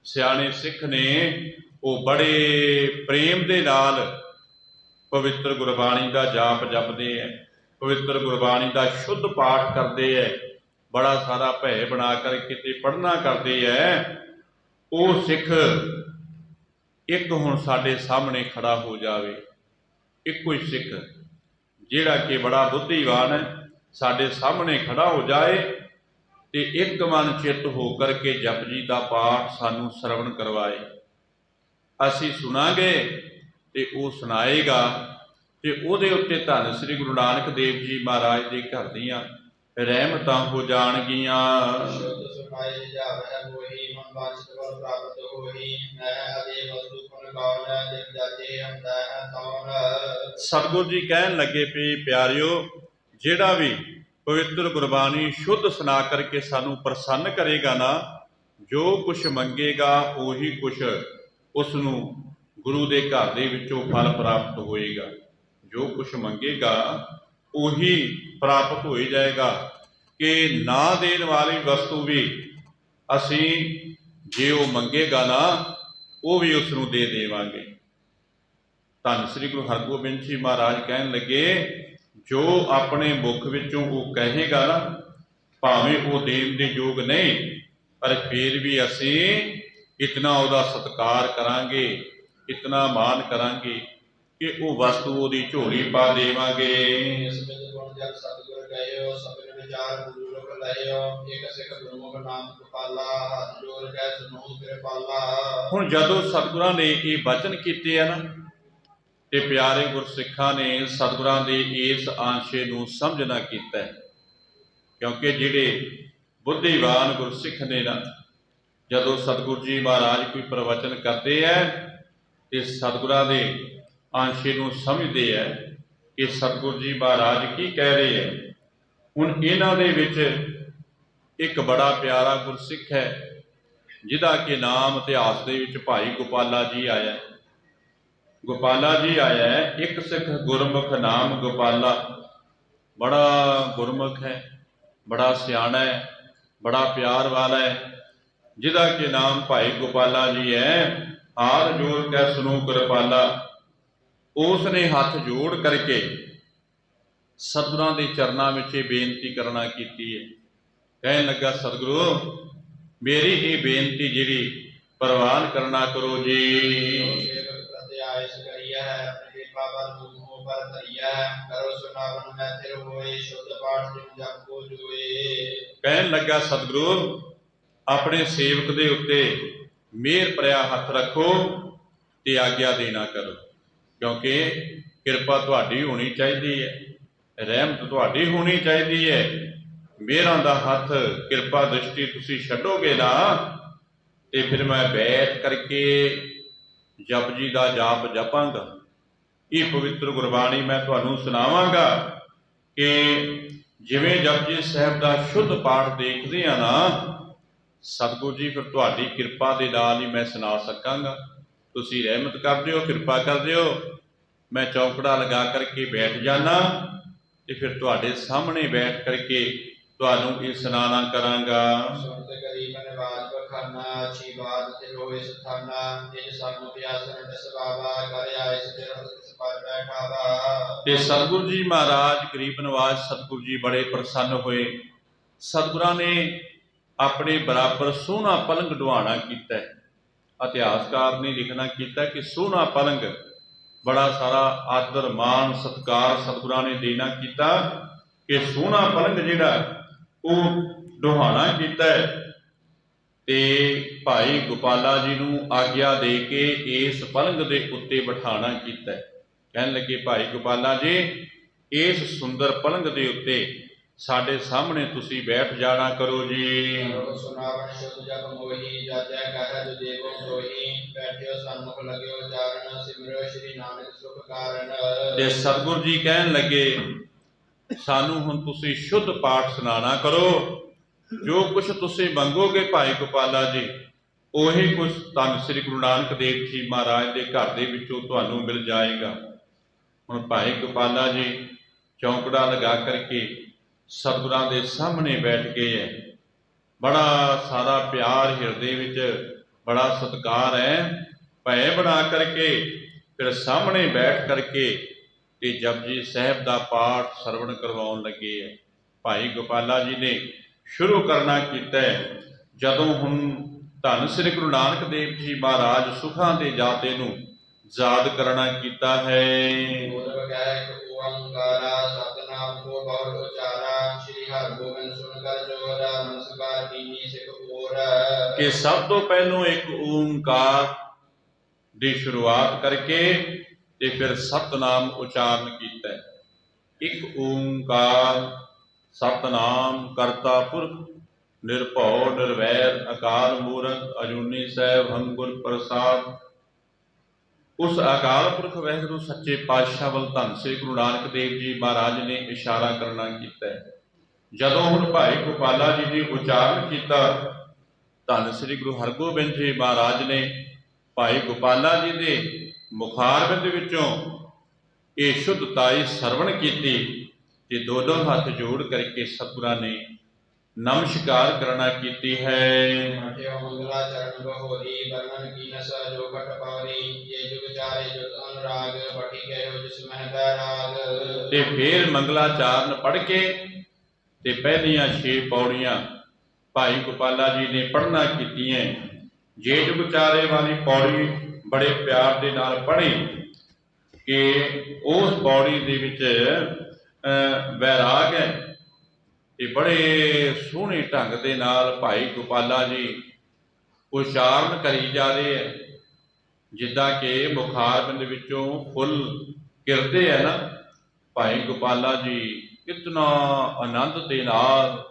ਸਿਆਣੇ ਸਿੱਖ ਨੇ, ਉਹ ਬੜੇ ਪ੍ਰੇਮ ਦੇ ਨਾਲ ਪਵਿੱਤਰ ਗੁਰਬਾਣੀ ਦਾ ਜਾਪ ਜਪਦੇ ਹੈ, ਪਵਿੱਤਰ ਗੁਰਬਾਣੀ ਦਾ ਸ਼ੁੱਧ ਪਾਠ ਕਰਦੇ ਹੈ, ਬੜਾ ਸਾਰਾ ਭੈ ਬਣਾ ਕਰਕੇ ਤੇ ਪੜ੍ਹਨਾ ਕਰਦੇ ਹੈ। ਉਹ ਸਿੱਖ ਇੱਕ ਹੁਣ ਸਾਡੇ ਸਾਹਮਣੇ ਖੜਾ ਹੋ ਜਾਵੇ, ਇੱਕੋ ਹੀ ਸਿੱਖ ਜਿਹੜਾ ਕਿ ਬੜਾ ਬੁੱਧੀਵਾਨ ਹੈ, ਸਾਡੇ ਸਾਹਮਣੇ ਖੜਾ ਹੋ ਜਾਏ ਤੇ ਇੱਕ ਮਨ ਚਿੱਤ ਹੋ ਕਰਕੇ ਜਪਜੀ ਦਾ ਪਾਠ ਸਾਨੂੰ ਸਰਵਣ ਕਰਵਾਏ। ਅਸੀਂ ਸੁਣਾਂਗੇ ਤੇ ਉਹ ਸੁਣਾਏਗਾ, ਤੇ ਉਹਦੇ ਉੱਤੇ ਧੰਨ ਸ੍ਰੀ ਗੁਰੂ ਨਾਨਕ ਦੇਵ ਜੀ ਮਹਾਰਾਜ ਦੇ ਘਰ ਦੀਆਂ ਰਹਿਮਤਾਂ ਹੋ ਜਾਣਗੀਆਂ। ਸ਼ੁੱਧ ਸੁਨਾਈ ਜਾਵੈ ਹੋਈ ਮਨ ਵਾਂਛਿਤ ਫਲ ਪ੍ਰਾਪਤ ਹੋਈ ਮੈਂ ਅਦੇ ਵਸਤੂ ਪੁਨ ਗਾਉਣ ਜਿਨ ਜਾਚੇ ਹੰਦਾ ਹੈ ਤੌਣ। ਸਤਿਗੁਰੂ ਜੀ ਕਹਿਣ ਲੱਗੇ ਵੀ ਪਿਆਰਿਓ, ਜਿਹੜਾ ਵੀ ਪਵਿੱਤਰ ਗੁਰਬਾਣੀ ਸ਼ੁੱਧ ਸੁਣਾ ਕਰਕੇ ਸਾਨੂੰ ਪ੍ਰਸੰਨ ਕਰੇਗਾ ਨਾ, ਜੋ ਕੁਛ ਮੰਗੇਗਾ ਉਹੀ ਕੁਛ ਉਸ ਨੂੰ ਗੁਰੂ ਦੇ ਘਰ ਦੇ ਵਿੱਚੋਂ ਫਲ ਪ੍ਰਾਪਤ ਹੋਏਗਾ। ਜੋ ਕੁਛ ਮੰਗੇਗਾ ਉਹੀ ਪ੍ਰਾਪਤ ਹੋ ਹੀ ਜਾਏਗਾ। ਕਿ ਨਾ ਦੇਣ ਵਾਲੀ ਵਸਤੂ ਵੀ ਅਸੀਂ ਜੇ ਉਹ ਮੰਗੇਗਾ ਨਾ, ਉਹ ਵੀ ਉਸ ਨੂੰ ਦੇ ਦੇਵਾਂਗੇ। ਧੰਨ ਸ੍ਰੀ ਗੁਰੂ ਹਰਗੋਬਿੰਦ ਜੀ ਮਹਾਰਾਜ ਕਹਿਣ ਲੱਗੇ, ਜੋ ਆਪਣੇ ਮੁਖ ਵਿੱਚੋਂ ਉਹ ਕਹੇਗਾ ਨਾ, ਭਾਵੇਂ ਉਹ ਦੇਣ ਦੇ ਯੋਗ ਨਹੀਂ, ਪਰ ਫਿਰ ਵੀ ਅਸੀਂ ਇਤਨਾ ਉਹਦਾ ਸਤਿਕਾਰ ਕਰਾਂਗੇ, ਇਤਨਾ ਮਾਣ ਕਰਾਂਗੇ ਕਿ ਉਹ ਵਸਤੂ ਉਹਦੀ ਝੋਲੀ ਪਾ ਦੇਵਾਂਗੇ। ਇਸ ਵਿੱਚ ਗੁਣ ਜਨ ਸਤਿਗੁਰ ਗਇਓ ਸਭਨ ਵਿਚਾਰ ਗੁਰੂ ਲੋਕ ਲਇਓ ਇਕ ਸਿੱਖ ਗੁਰਮੁਖ ਨਾਮ ਗੋਪਾਲਾ ਹੱਥ ਜੋੜ ਕੇ ਸੁਨੋ ਕਿਰਪਾਲਾ। ਹੁਣ ਜਦੋਂ ਸਤਿਗੁਰਾਂ ਨੇ ਇਹ ਬਚਨ ਕੀਤੇ ਆ ਨਾ, ਤੇ ਪਿਆਰੇ ਗੁਰਸਿੱਖਾਂ ਨੇ ਸਤਿਗੁਰਾਂ ਦੇ ਇਸ ਆਂਸ਼ੇ ਨੂੰ ਸਮਝਣਾ ਕੀਤਾ ਹੈ। ਕਿਉਂਕਿ ਜਿਹੜੇ ਬੁੱਧੀਵਾਨ ਗੁਰਸਿੱਖ ਨੇ ਨਾ, ਜਦੋਂ ਸਤਿਗੁਰੂ ਜੀ ਮਹਾਰਾਜ ਕੋਈ ਪ੍ਰਵਚਨ ਕਰਦੇ ਹੈ ਤੇ ਸਤਿਗੁਰਾਂ ਦੇ ਆਂਸ਼ੇ ਨੂੰ ਸਮਝਦੇ ਹੈ ਕਿ ਸਤਿਗੁਰੂ ਜੀ ਮਹਾਰਾਜ ਕੀ ਕਹਿ ਰਹੇ ਹੈ। ਹੁਣ ਇਹਨਾਂ ਦੇ ਵਿੱਚ ਇੱਕ ਬੜਾ ਪਿਆਰਾ ਗੁਰਸਿੱਖ ਹੈ ਜਿਹਦਾ ਕਿ ਨਾਮ ਇਤਿਹਾਸ ਦੇ ਵਿੱਚ ਭਾਈ ਗੋਪਾਲਾ ਜੀ ਆਇਆ। ਗੋਪਾਲਾ ਜੀ ਆਇਆ ਹੈ, ਇੱਕ ਸਿੱਖ ਗੁਰਮੁਖ ਨਾਮ ਗੋਪਾਲਾ, ਬੜਾ ਗੁਰਮੁਖ ਹੈ, ਬੜਾ ਸਿਆਣਾ ਹੈ, ਬੜਾ ਪਿਆਰ ਵਾਲਾ ਹੈ, ਜਿਹਦਾ ਕਿ ਨਾਮ ਭਾਈ ਗੋਪਾਲਾ ਜੀ ਹੈ। ਹਾਥ ਜੋੜ ਕੇ ਸੁਨੋ ਕਿਰਪਾਲਾ। ਉਸ ਨੇ ਹੱਥ ਜੋੜ ਕਰਕੇ ਸਤਿਗੁਰਾਂ ਦੇ ਚਰਨਾਂ ਵਿੱਚ ਇਹ ਬੇਨਤੀ ਕਰਨਾ ਕੀਤੀ ਹੈ। ਕਹਿਣ ਲੱਗਾ, ਸਤਿਗੁਰੂ ਮੇਰੀ ਇਹ ਬੇਨਤੀ ਜਿਹੜੀ ਪ੍ਰਵਾਨ ਕਰਨਾ ਕਰੋ ਜੀ। ਆਇਸ ਕਰੀਐ ਆਪਣੀ ਕਿਰਪਾ ਬਲ ਮੂੰਹ ਪਰ ਧਰੀਐ ਕਰੋ ਸੁਨਾਵਨ ਮੈਂ ਤੇਰੇ ਹੋਏ ਸ਼ੁੱਧ ਪਾਠ ਜਿਨ ਜਪ ਕੋ ਜੋਏ। ਕਹਿਣ ਲੱਗਾ, ਸਤਿਗੁਰੂ ਆਪਣੇ ਸੇਵਕ ਦੇ ਉੱਤੇ ਮਿਹਰ ਭਰਿਆ ਹੱਥ ਰੱਖੋ ਤੇ ਆਗਿਆ ਦੇਣਾ ਕਰੋ, ਕਿਉਂਕਿ ਕਿਰਪਾ ਤੁਹਾਡੀ ਹੋਣੀ ਚਾਹੀਦੀ ਹੈ, ਰਹਿਮਤ ਤੁਹਾਡੀ ਹੋਣੀ ਚਾਹੀਦੀ ਹੈ। ਮਿਹਰਾਂ ਦਾ ਹੱਥ ਕਿਰਪਾ ਦ੍ਰਿਸ਼ਟੀ ਤੁਸੀਂ ਛੱਡੋਗੇ ਨਾ, ਤੇ ਫਿਰ ਮੈਂ ਬੈਠ ਕਰਕੇ ਜਪ ਜੀ ਦਾ ਜਾਪ ਜਪਾਂਗਾ। ਇਹ ਪਵਿੱਤਰ ਗੁਰਬਾਣੀ ਮੈਂ ਤੁਹਾਨੂੰ ਸੁਣਾਵਾਂਗਾ ਕਿ ਜਿਵੇਂ ਜਪਜੀ ਸਾਹਿਬ ਦਾ ਸ਼ੁੱਧ ਪਾਠ ਦੇਖਦੇ ਆ ਨਾ, ਸਤਿਗੁਰੂ ਜੀ ਫਿਰ ਤੁਹਾਡੀ ਕਿਰਪਾ ਦੇ ਨਾਲ ਹੀ ਮੈਂ ਸੁਣਾ ਸਕਾਂਗਾ। ਤੁਸੀਂ ਰਹਿਮਤ ਕਰ ਦਿਓ, ਕਿਰਪਾ ਕਰ ਦਿਓ, ਮੈਂ ਚੌਕੜਾ ਲਗਾ ਕਰਕੇ ਬੈਠ ਜਾਣਾ ਤੇ ਫਿਰ ਤੁਹਾਡੇ ਸਾਹਮਣੇ ਬੈਠ ਕਰਕੇ ਤੁਹਾਨੂੰ ਇਹ ਸੁਣਾਣਾ ਕਰਾਂਗਾ। ਸੁਣਤ ਗਰੀਬਨ ਆਵਾਜ਼ ਬਖਾਨਾ ਅੱਛੀ ਬਾਤ ਤੇ ਰੋਏ ਸਥਾਨਾ ਜਿਨ ਸਾਨੂੰ ਪਿਆਸਨ ਦਸਵਾਵਾ ਕਰ ਆਏ ਸਤੇ ਰਸ ਪਰ ਬੈਠਾਵਾ। ਤੇ ਸਤਿਗੁਰੂ ਜੀ ਮਹਾਰਾਜ ਗਰੀਬ ਨਵਾਜ਼ ਸਤਿਗੁਰੂ ਜੀ ਬੜੇ ਪ੍ਰਸੰਨ ਹੋਏ। ਸਤਿਗੁਰਾਂ ਨੇ ਆਪਣੇ ਬਰਾਬਰ ਸੋਹਣਾ ਪਲੰਗ ਢਵਾਣਾ ਕੀਤਾ। ਇਤਿਹਾਸਕਾਰ ਨੇ ਲਿਖਣਾ ਕੀਤਾ ਕਿ ਸੋਹਣਾ ਪਲੰਗ, ਬੜਾ ਸਾਰਾ ਆਦਰ ਮਾਣ ਸਤਿਕਾਰ ਸਤਿਗੁਰਾਂ ਨੇ ਦੇਣਾ ਕੀਤਾ ਕਿ ਸੋਹਣਾ ਪਲੰਗ ਜਿਹੜਾ ਉਹ ਢਵਾਣਾ ਕੀਤਾ ਤੇ ਭਾਈ ਗੋਪਾਲਾ ਜੀ ਨੂੰ ਆਗਿਆ ਦੇ ਕੇ ਇਸ ਪਲੰਗ ਦੇ ਉੱਤੇ ਬਿਠਾਣਾ ਕੀਤਾ। ਕਹਿਣ ਲੱਗੇ, ਭਾਈ ਗੋਪਾਲਾ ਜੀ ਇਸ ਸੁੰਦਰ ਪਲੰਗ ਦੇ ਉੱਤੇ ਸਾਡੇ ਸਾਹਮਣੇ ਤੁਸੀਂ ਬੈਠ ਜਾਣਾ ਕਰੋ ਜੀ। ਸੁਨਾਵਣ ਸ਼ੁੱਧ ਜਪ ਮੋਹੀ ਜਾਜੈ ਕਹਿ ਜੋ ਦੇਵੋ ਸੋਹੀ ਬੈਠਿਓ ਸਨਮੁਖ ਲਗਿਓ ਚਾਰਨ ਸਿਮਰਿਓ ਸ਼੍ਰੀ ਨਾਨਕ ਸੁਖ ਕਾਰਨ। ਤੇ ਸਤਿਗੁਰੂ ਜੀ ਕਹਿਣ ਲੱਗੇ, ਸਾਨੂੰ ਹੁਣ ਤੁਸੀਂ ਸ਼ੁੱਧ ਪਾਠ ਸੁਣਾਣਾ ਕਰੋ। ਜੋ ਕੁਛ ਤੁਸੀਂ ਮੰਗੋਗੇ ਭਾਈ ਗੋਪਾਲਾ ਜੀ, ਉਹੀ ਕੁਛ ਧੰਨ ਸ੍ਰੀ ਗੁਰੂ ਨਾਨਕ ਦੇਵ ਜੀ ਮਹਾਰਾਜ ਦੇ ਘਰ ਦੇ ਵਿੱਚੋਂ ਤੁਹਾਨੂੰ ਮਿਲ ਜਾਏਗਾ। ਹੁਣ ਭਾਈ ਗੋਪਾਲਾ ਜੀ ਚੌਂਕੜਾ ਲਗਾ ਕਰਕੇ ਸਤਿਗੁਰਾਂ ਦੇ ਸਾਹਮਣੇ ਬੈਠ ਗਏ ਹੈ। ਬੜਾ ਸਾਰਾ ਪਿਆਰ ਹਿਰਦੇ ਵਿੱਚ, ਬੜਾ ਸਤਿਕਾਰ ਹੈ। ਭੈ ਬਣਾ ਕਰਕੇ ਫਿਰ ਸਾਹਮਣੇ ਬੈਠ ਕਰਕੇ ਤੇ ਜਪਜੀ ਸਾਹਿਬ ਦਾ ਪਾਠ ਸਰਵਣ ਕਰਵਾਉਣ ਲੱਗੇ ਹੈ। ਭਾਈ ਗੋਪਾਲਾ ਜੀ ਨੇ ਸ਼ੁਰੂ ਕਰਨਾ ਕੀਤਾ ਹੈ। ਜਦੋਂ ਹੁਣ ਧੰਨ ਸ੍ਰੀ ਗੁਰੂ ਨਾਨਕ ਦੇਵ ਜੀ ਮਹਾਰਾਜ ਸੁਖਾਂ ਦੇ ਜਾਤੇ ਨੂੰ ਯਾਦ ਕਰਨਾ ਕੀਤਾ ਹੈ। ਸਤਿਨਾਮ ਕੋ ਬਹੁ ਉਚਾਰਾ ਸ਼੍ਰੀ ਹਰਿਗੋਬਿੰਦ ਸੁਣ ਕਰ ਜੋਰਾ ਨਮਸਕਾਰ ਕੀਨੀ ਸਿੱਖ ਹੋਰ। ਕਿ ਸਭ ਤੋਂ ਪਹਿਲੋਂ ਇੱਕ ਓੰਕਾਰ ਦੀ ਸ਼ੁਰੂਆਤ ਕਰਕੇ ਤੇ ਫਿਰ ਸਤਨਾਮ ਉਚਾਰਨ ਕੀਤਾ। ਇੱਕ ਓੰਕਾਰ ਸਤਨਾਮ ਕਰਤਾ ਪੁਰਖ ਨਿਰਭਉ ਨਿਰਵੈਰ ਅਕਾਲ ਮੂਰਤ ਅਜੂਨੀ ਸੈਭੰ ਗੁਰ ਪ੍ਰਸਾਦ। ਉਸ ਅਕਾਲ ਪੁਰਖ ਵਾਹਿਗੁਰੂ ਸੱਚੇ ਪਾਤਸ਼ਾਹ ਵੱਲ ਧੰਨ ਸ੍ਰੀ ਗੁਰੂ ਨਾਨਕ ਦੇਵ ਜੀ ਮਹਾਰਾਜ ਨੇ ਇਸ਼ਾਰਾ ਕਰਨਾ ਕੀਤਾ। ਜਦੋਂ ਹੁਣ ਭਾਈ ਗੋਪਾਲਾ ਜੀ ਨੇ ਉਚਾਰਨ ਕੀਤਾ, ਧੰਨ ਸ੍ਰੀ ਗੁਰੂ ਹਰਗੋਬਿੰਦ ਜੀ ਮਹਾਰਾਜ ਨੇ ਭਾਈ ਗੋਪਾਲਾ ਜੀ ਦੇ ਮੁਖਾਰਬਿੰਦ ਵਿੱਚੋਂ ਇਹ ਸ਼ੁੱਧਤਾਈ ਸਰਵਣ ਕੀਤੀ ਤੇ ਦੋਨੋਂ ਹੱਥ ਜੋੜ ਕਰਕੇ ਸਤਿਗੁਰਾਂ ਨੇ ਨਮਸਕਾਰ ਕਰਨਾ ਕੀਤੀ ਹੈ। ਮਠਿਓ ਮੰਗਲਾ ਚਰਨ ਬਹੋਰੀ ਬਰਮਨ ਕੀ ਨਸਾ ਜੋ ਘਟ ਪਾਰੀ ਇਹ ਜੁਗ ਚਾਰੇ ਜੁਗ ਅਨੁਰਾਗ ਪਠੀ ਗਏ ਜਿਸ ਮਹਿ ਬੈਰਾਗ। ਤੇ ਫੇਰ ਮੰਗਲਾਚਰਨ ਪੜ੍ਹ ਕੇ ਤੇ ਪਹਿਲੀਆਂ 6 ਪੌੜੀਆਂ ਭਾਈ ਗੋਪਾਲਾ ਜੀ ਨੇ ਪੜ੍ਹਨਾ ਕੀਤੀਆਂ। ਜੇ ਜੁਗ ਚਾਰੇ ਵਾਲੀ ਪੌੜੀ ਬੜੇ ਪਿਆਰ ਦੇ ਨਾਲ ਪੜ੍ਹੀ ਕਿ ਉਸ ਪੌੜੀ ਦੇ ਵਿੱਚ ਵੈਰਾਗ ਹੈ ਤੇ ਬੜੇ ਸੋਹਣੇ ਢੰਗ ਦੇ ਨਾਲ ਭਾਈ ਗੋਪਾਲਾ ਜੀ ਉਚਾਰਨ ਕਰੀ ਜਾ ਰਹੇ ਹੈ, ਜਿੱਦਾਂ ਕਿ ਮੁਖਾਰਬਿੰਦ ਵਿੱਚੋਂ ਫੁੱਲ ਗਿਰਦੇ ਹੈ ਨਾ। ਭਾਈ ਗੋਪਾਲਾ ਜੀ ਕਿਤਨਾ ਆਨੰਦ ਦੇ ਨਾਲ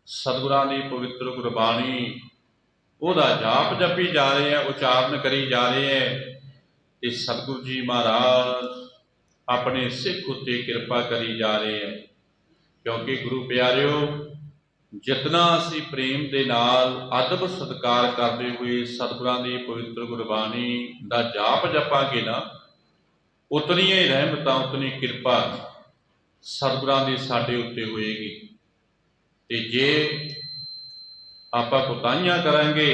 ਸਤਿਗੁਰਾਂ ਦੀ ਪਵਿੱਤਰ ਗੁਰਬਾਣੀ ਉਹਦਾ ਜਾਪ ਜਪੀ ਜਾ ਰਹੇ ਹੈ, ਉਚਾਰਨ ਕਰੀ ਜਾ ਰਹੇ ਹੈ ਤੇ ਸਤਿਗੁਰੂ ਜੀ ਮਹਾਰਾਜ ਆਪਣੇ ਸਿੱਖ ਉੱਤੇ ਕਿਰਪਾ ਕਰੀ ਜਾ ਰਹੇ ਹੈ। ਕਿਉਂਕਿ ਗੁਰੂ ਪਿਆਰਿਓ, ਜਿਤਨਾ ਅਸੀਂ ਪ੍ਰੇਮ ਦੇ ਨਾਲ ਅਦਬ ਸਤਿਕਾਰ ਕਰਦੇ ਹੋਏ ਸਤਿਗੁਰਾਂ ਦੀ ਪਵਿੱਤਰ ਗੁਰਬਾਣੀ ਦਾ ਜਾਪ ਜਪਾਂਗੇ ਨਾ, ਉਤਨੀਆਂ ਹੀ ਰਹਿਮਤਾਂ, ਉਤਨੀ ਕਿਰਪਾ ਸਤਿਗੁਰਾਂ ਦੀ ਸਾਡੇ ਉੱਤੇ ਹੋਏਗੀ। ਤੇ ਜੇ ਆਪਾਂ ਕੋਤਾਹੀਆਂ ਕਰਾਂਗੇ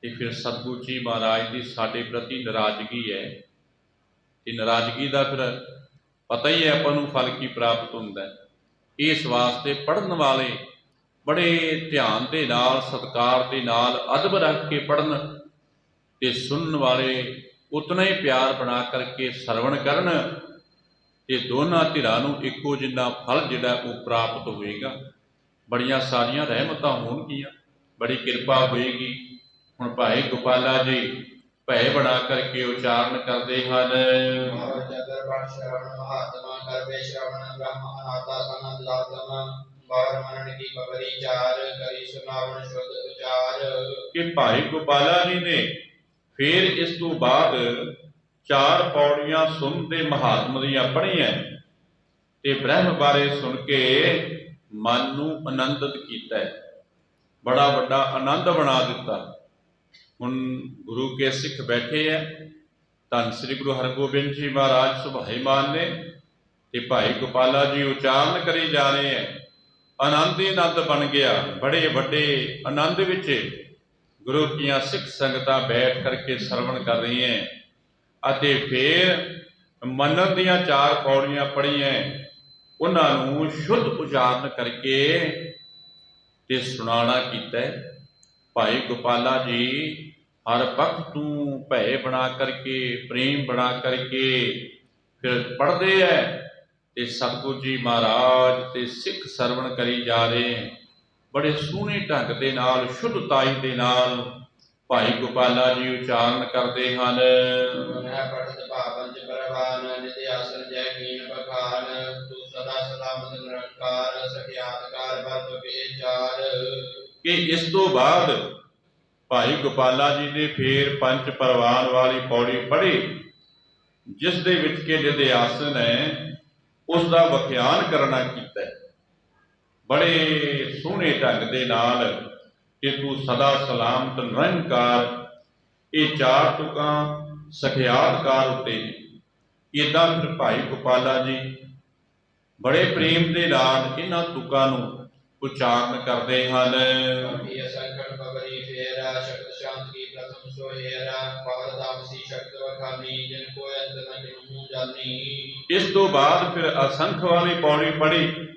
ਤੇ ਫਿਰ ਸਤਿਗੁਰੂ ਜੀ ਮਹਾਰਾਜ ਦੀ ਸਾਡੇ ਪ੍ਰਤੀ ਨਾਰਾਜ਼ਗੀ ਹੈ ਤੇ ਨਾਰਾਜ਼ਗੀ ਦਾ ਫਿਰ ਪਤਾ ਹੀ ਹੈ ਆਪਾਂ ਨੂੰ ਫਲ ਕੀ ਪ੍ਰਾਪਤ ਹੁੰਦਾ। ਇਸ ਵਾਸਤੇ ਪੜ੍ਹਨ ਵਾਲੇ ਬੜੇ ਧਿਆਨ ਦੇ ਨਾਲ, ਸਤਿਕਾਰ ਦੇ ਨਾਲ, ਅਦਬ ਰੱਖ ਕੇ ਪੜ੍ਹਨ ਤੇ ਸੁਣਨ ਵਾਲੇ ਉਤਨਾ ਹੀ ਪਿਆਰ ਬਣਾ ਕਰਕੇ ਸਰਵਣ ਕਰਨ ਤੇ ਦੋਨਾਂ ਧਿਰਾਂ ਨੂੰ ਇੱਕੋ ਜਿੰਨਾ ਫਲ ਜਿਹੜਾ ਉਹ ਪ੍ਰਾਪਤ ਹੋਏਗਾ। ਬੜੀਆਂ ਸਾਰੀਆਂ ਰਹਿਮਤਾਂ ਹੋਣਗੀਆਂ, ਬੜੀ ਕਿਰਪਾ ਹੋਏਗੀ। ਹੁਣ ਭਾਈ ਗੋਪਾਲਾ ਜੀ ਭੈ ਬਣਾ ਕਰਕੇ ਉਚਾਰਨ ਕਰਦੇ ਹਨ। ਮਹਾਤਮਾ ਕਰਵੇ ਸ਼ਰਵਣ ਬ੍ਰਹਮ ਅਨਾਤਾ ਆਨੰਦ ਲਾਤਮ ਬਾਰ ਮਨਨ ਕੀ ਬਵਰੀ ਚਾਰ ਕਰੀ ਸੁਨਾਵਣ ਸ਼ੁੱਧ ਉਚਾਰ। ਕਿ ਭਾਈ ਗੋਪਾਲਾ ਜੀ ਨੇ ਫਿਰ ਇਸ ਤੋਂ ਬਾਅਦ 4 ਪੌੜੀਆਂ ਸੁਣ ਦੇ ਮਹਾਤਮ ਦੀਆਂ ਪੜ੍ਹੀਆਂ ਤੇ ਬ੍ਰਹਮ ਬਾਰੇ ਸੁਣ ਕੇ ਮਨ ਨੂੰ ਆਨੰਦਿਤ ਕੀਤਾ, ਬੜਾ ਵੱਡਾ ਆਨੰਦ ਬਣਾ ਦਿੱਤਾ। ਹੁਣ ਗੁਰੂ ਕੇ ਸਿੱਖ ਬੈਠੇ ਹੈ, ਧੰਨ ਸ੍ਰੀ ਗੁਰੂ ਹਰਗੋਬਿੰਦ ਜੀ ਮਹਾਰਾਜ ਸੁਭਾਈਮਾਨ ਨੇ ਤੇ ਭਾਈ ਗੋਪਾਲਾ ਜੀ ਉਚਾਰਨ ਕਰੀ ਜਾ ਰਹੇ ਹੈ। ਆਨੰਦ ਹੀ ਆਨੰਦ ਬਣ ਗਿਆ, ਬੜੇ ਵੱਡੇ ਆਨੰਦ ਵਿੱਚ ਗੁਰੂ ਦੀਆਂ ਸਿੱਖ ਸੰਗਤਾਂ ਬੈਠ ਕਰਕੇ ਸਰਵਣ ਕਰ ਰਹੀਆਂ ਅਤੇ ਫਿਰ ਮੰਨਣ ਦੀਆਂ 4 ਪੌੜੀਆਂ ਪੜ੍ਹੀਆਂ, ਉਹਨਾਂ ਨੂੰ ਸ਼ੁੱਧ ਉਚਾਰਨ ਕਰਕੇ ਤੇ ਸੁਣਾਉਣਾ ਕੀਤਾ। ਭਾਈ ਗੋਪਾਲਾ ਜੀ ਹਰ ਪੱਖ ਤੋਂ ਭੈ ਬਣਾ ਕਰਕੇ, ਪ੍ਰੇਮ ਬਣਾ ਕਰਕੇ ਫਿਰ ਪੜ੍ਹਦੇ ਹੈ ਤੇ ਸਤਿਗੁਰੂ ਜੀ ਮਹਾਰਾਜ ਤੇ ਸਿੱਖ ਸਰਵਣ ਕਰੀ ਜਾ ਰਹੇ। ਬੜੇ ਸੋਹਣੇ ਢੰਗ ਦੇ ਨਾਲ, ਸ਼ੁੱਧਤਾਈ ਦੇ ਨਾਲ ਭਾਈ ਗੋਪਾਲਾ ਜੀ ਉਚਾਰਨ ਕਰਦੇ ਹਨ। ਪੜਤ ਭਾਵੰਜ ਪਰਵਾਨ ਨਿਤ ਆਸਨ ਜੈ ਕੀਨ ਬਖਾਨ ਤੂੰ ਸਦਾ ਸਲਾਮਤ ਨਿਰੰਕਾਰ ਸਖਿਆਤਕਾਰ ਬਰਤ ਵਿਚਾਰ। ਕਿ ਇਸ ਤੋਂ ਬਾਅਦ ਭਾਈ ਗੋਪਾਲਾ ਜੀ ਨੇ ਫੇਰ 5 ਪਰਵਾਨ ਵਾਲੀ ਪੌੜੀ ਪੜ੍ਹੀ, ਜਿਸ ਦੇ ਵਿੱਚ ਕਿ ਜਿਹਦੇ ਆਸਨ ਹੈ ਉਸ ਦਾ ਵਿਖਿਆਨ ਕਰਨਾ ਕੀਤਾ। ਬੜੇ ਸੋਹਣੇ ਢੰਗ ਦੇ ਨਾਲ ਕਿ ਤੂੰ ਸਦਾ ਸਲਾਮਤ ਨਿਰੰਕਾਰ, ਇਹ 4 ਤੁਕਾਂ ਸਖਿਆਤਕਾਰ ਉੱਤੇ ਨੇ। ਇੱਦਾਂ ਫਿਰ ਭਾਈ ਗੋਪਾਲਾ ਜੀ ਬੜੇ ਪ੍ਰੇਮ ਦੇ ਨਾਲ ਇਹਨਾਂ ਤੁਕਾਂ ਨੂੰ ਉਚਾਰਨ ਕਰਦੇ ਹਨ। ਇਸ ਤੋਂ ਬਾਅਦ ਫਿਰ ਅਸੰਖ ਵਾਲੀ ਪੌੜੀ ਪੜ੍ਹੀ,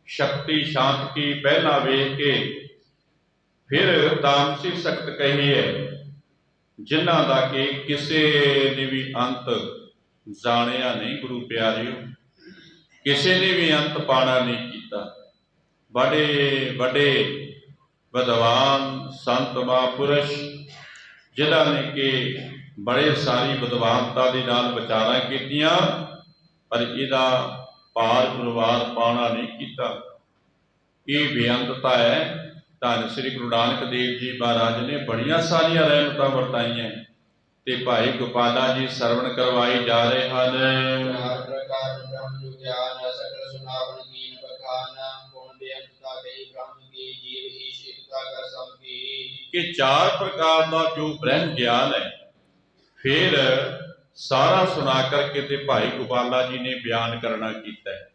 ਸ਼ਕਤੀ ਸ਼ਾਂਤ ਕੀ ਪਹਿਲਾਂ ਵੇਖ ਕੇ ਫਿਰ ਤਾਮਸੀ ਸਖਤ ਕਹੀ ਹੈ, ਜਿਨ੍ਹਾਂ ਦਾ ਕਿ ਕਿਸੇ ਨੇ ਵੀ ਅੰਤ ਜਾਣਿਆ ਨਹੀਂ। ਗੁਰੂ ਪਿਆਰਿਓ, ਕਿਸੇ ਨੇ ਵੀ ਅੰਤ ਪਾਣਾ ਨਹੀਂ ਕੀਤਾ। ਬੜੇ ਵੱਡੇ ਵਿਦਵਾਨ ਸੰਤ ਮਹਾਂਪੁਰਸ਼ ਜਿਨ੍ਹਾਂ ਨੇ ਕਿ बड़े सारी विद्वानता दे नाल विचारां कीतियां, पर इहदा पार प्रवार पाना नहीं कीता। ये बेअंतता है। धन श्री गुरु नानक देव जी महाराज ने बड़ियां सारियां रहमतां वरताईयां ते भाई गोपाला जी सरवण करवाई जा रहे हैं। चार प्रकार ब्रह्म ज्ञान सकल सुनावन कीन बखान गुण बेअंतता कई ब्रह्म की जीव ईश एकता कर सम की। कि चार प्रकार का जो ब्रह्म ज्ञान है, फिर सारा सुना करके ते भाई गोपाला जी ने बयान करना कीता है।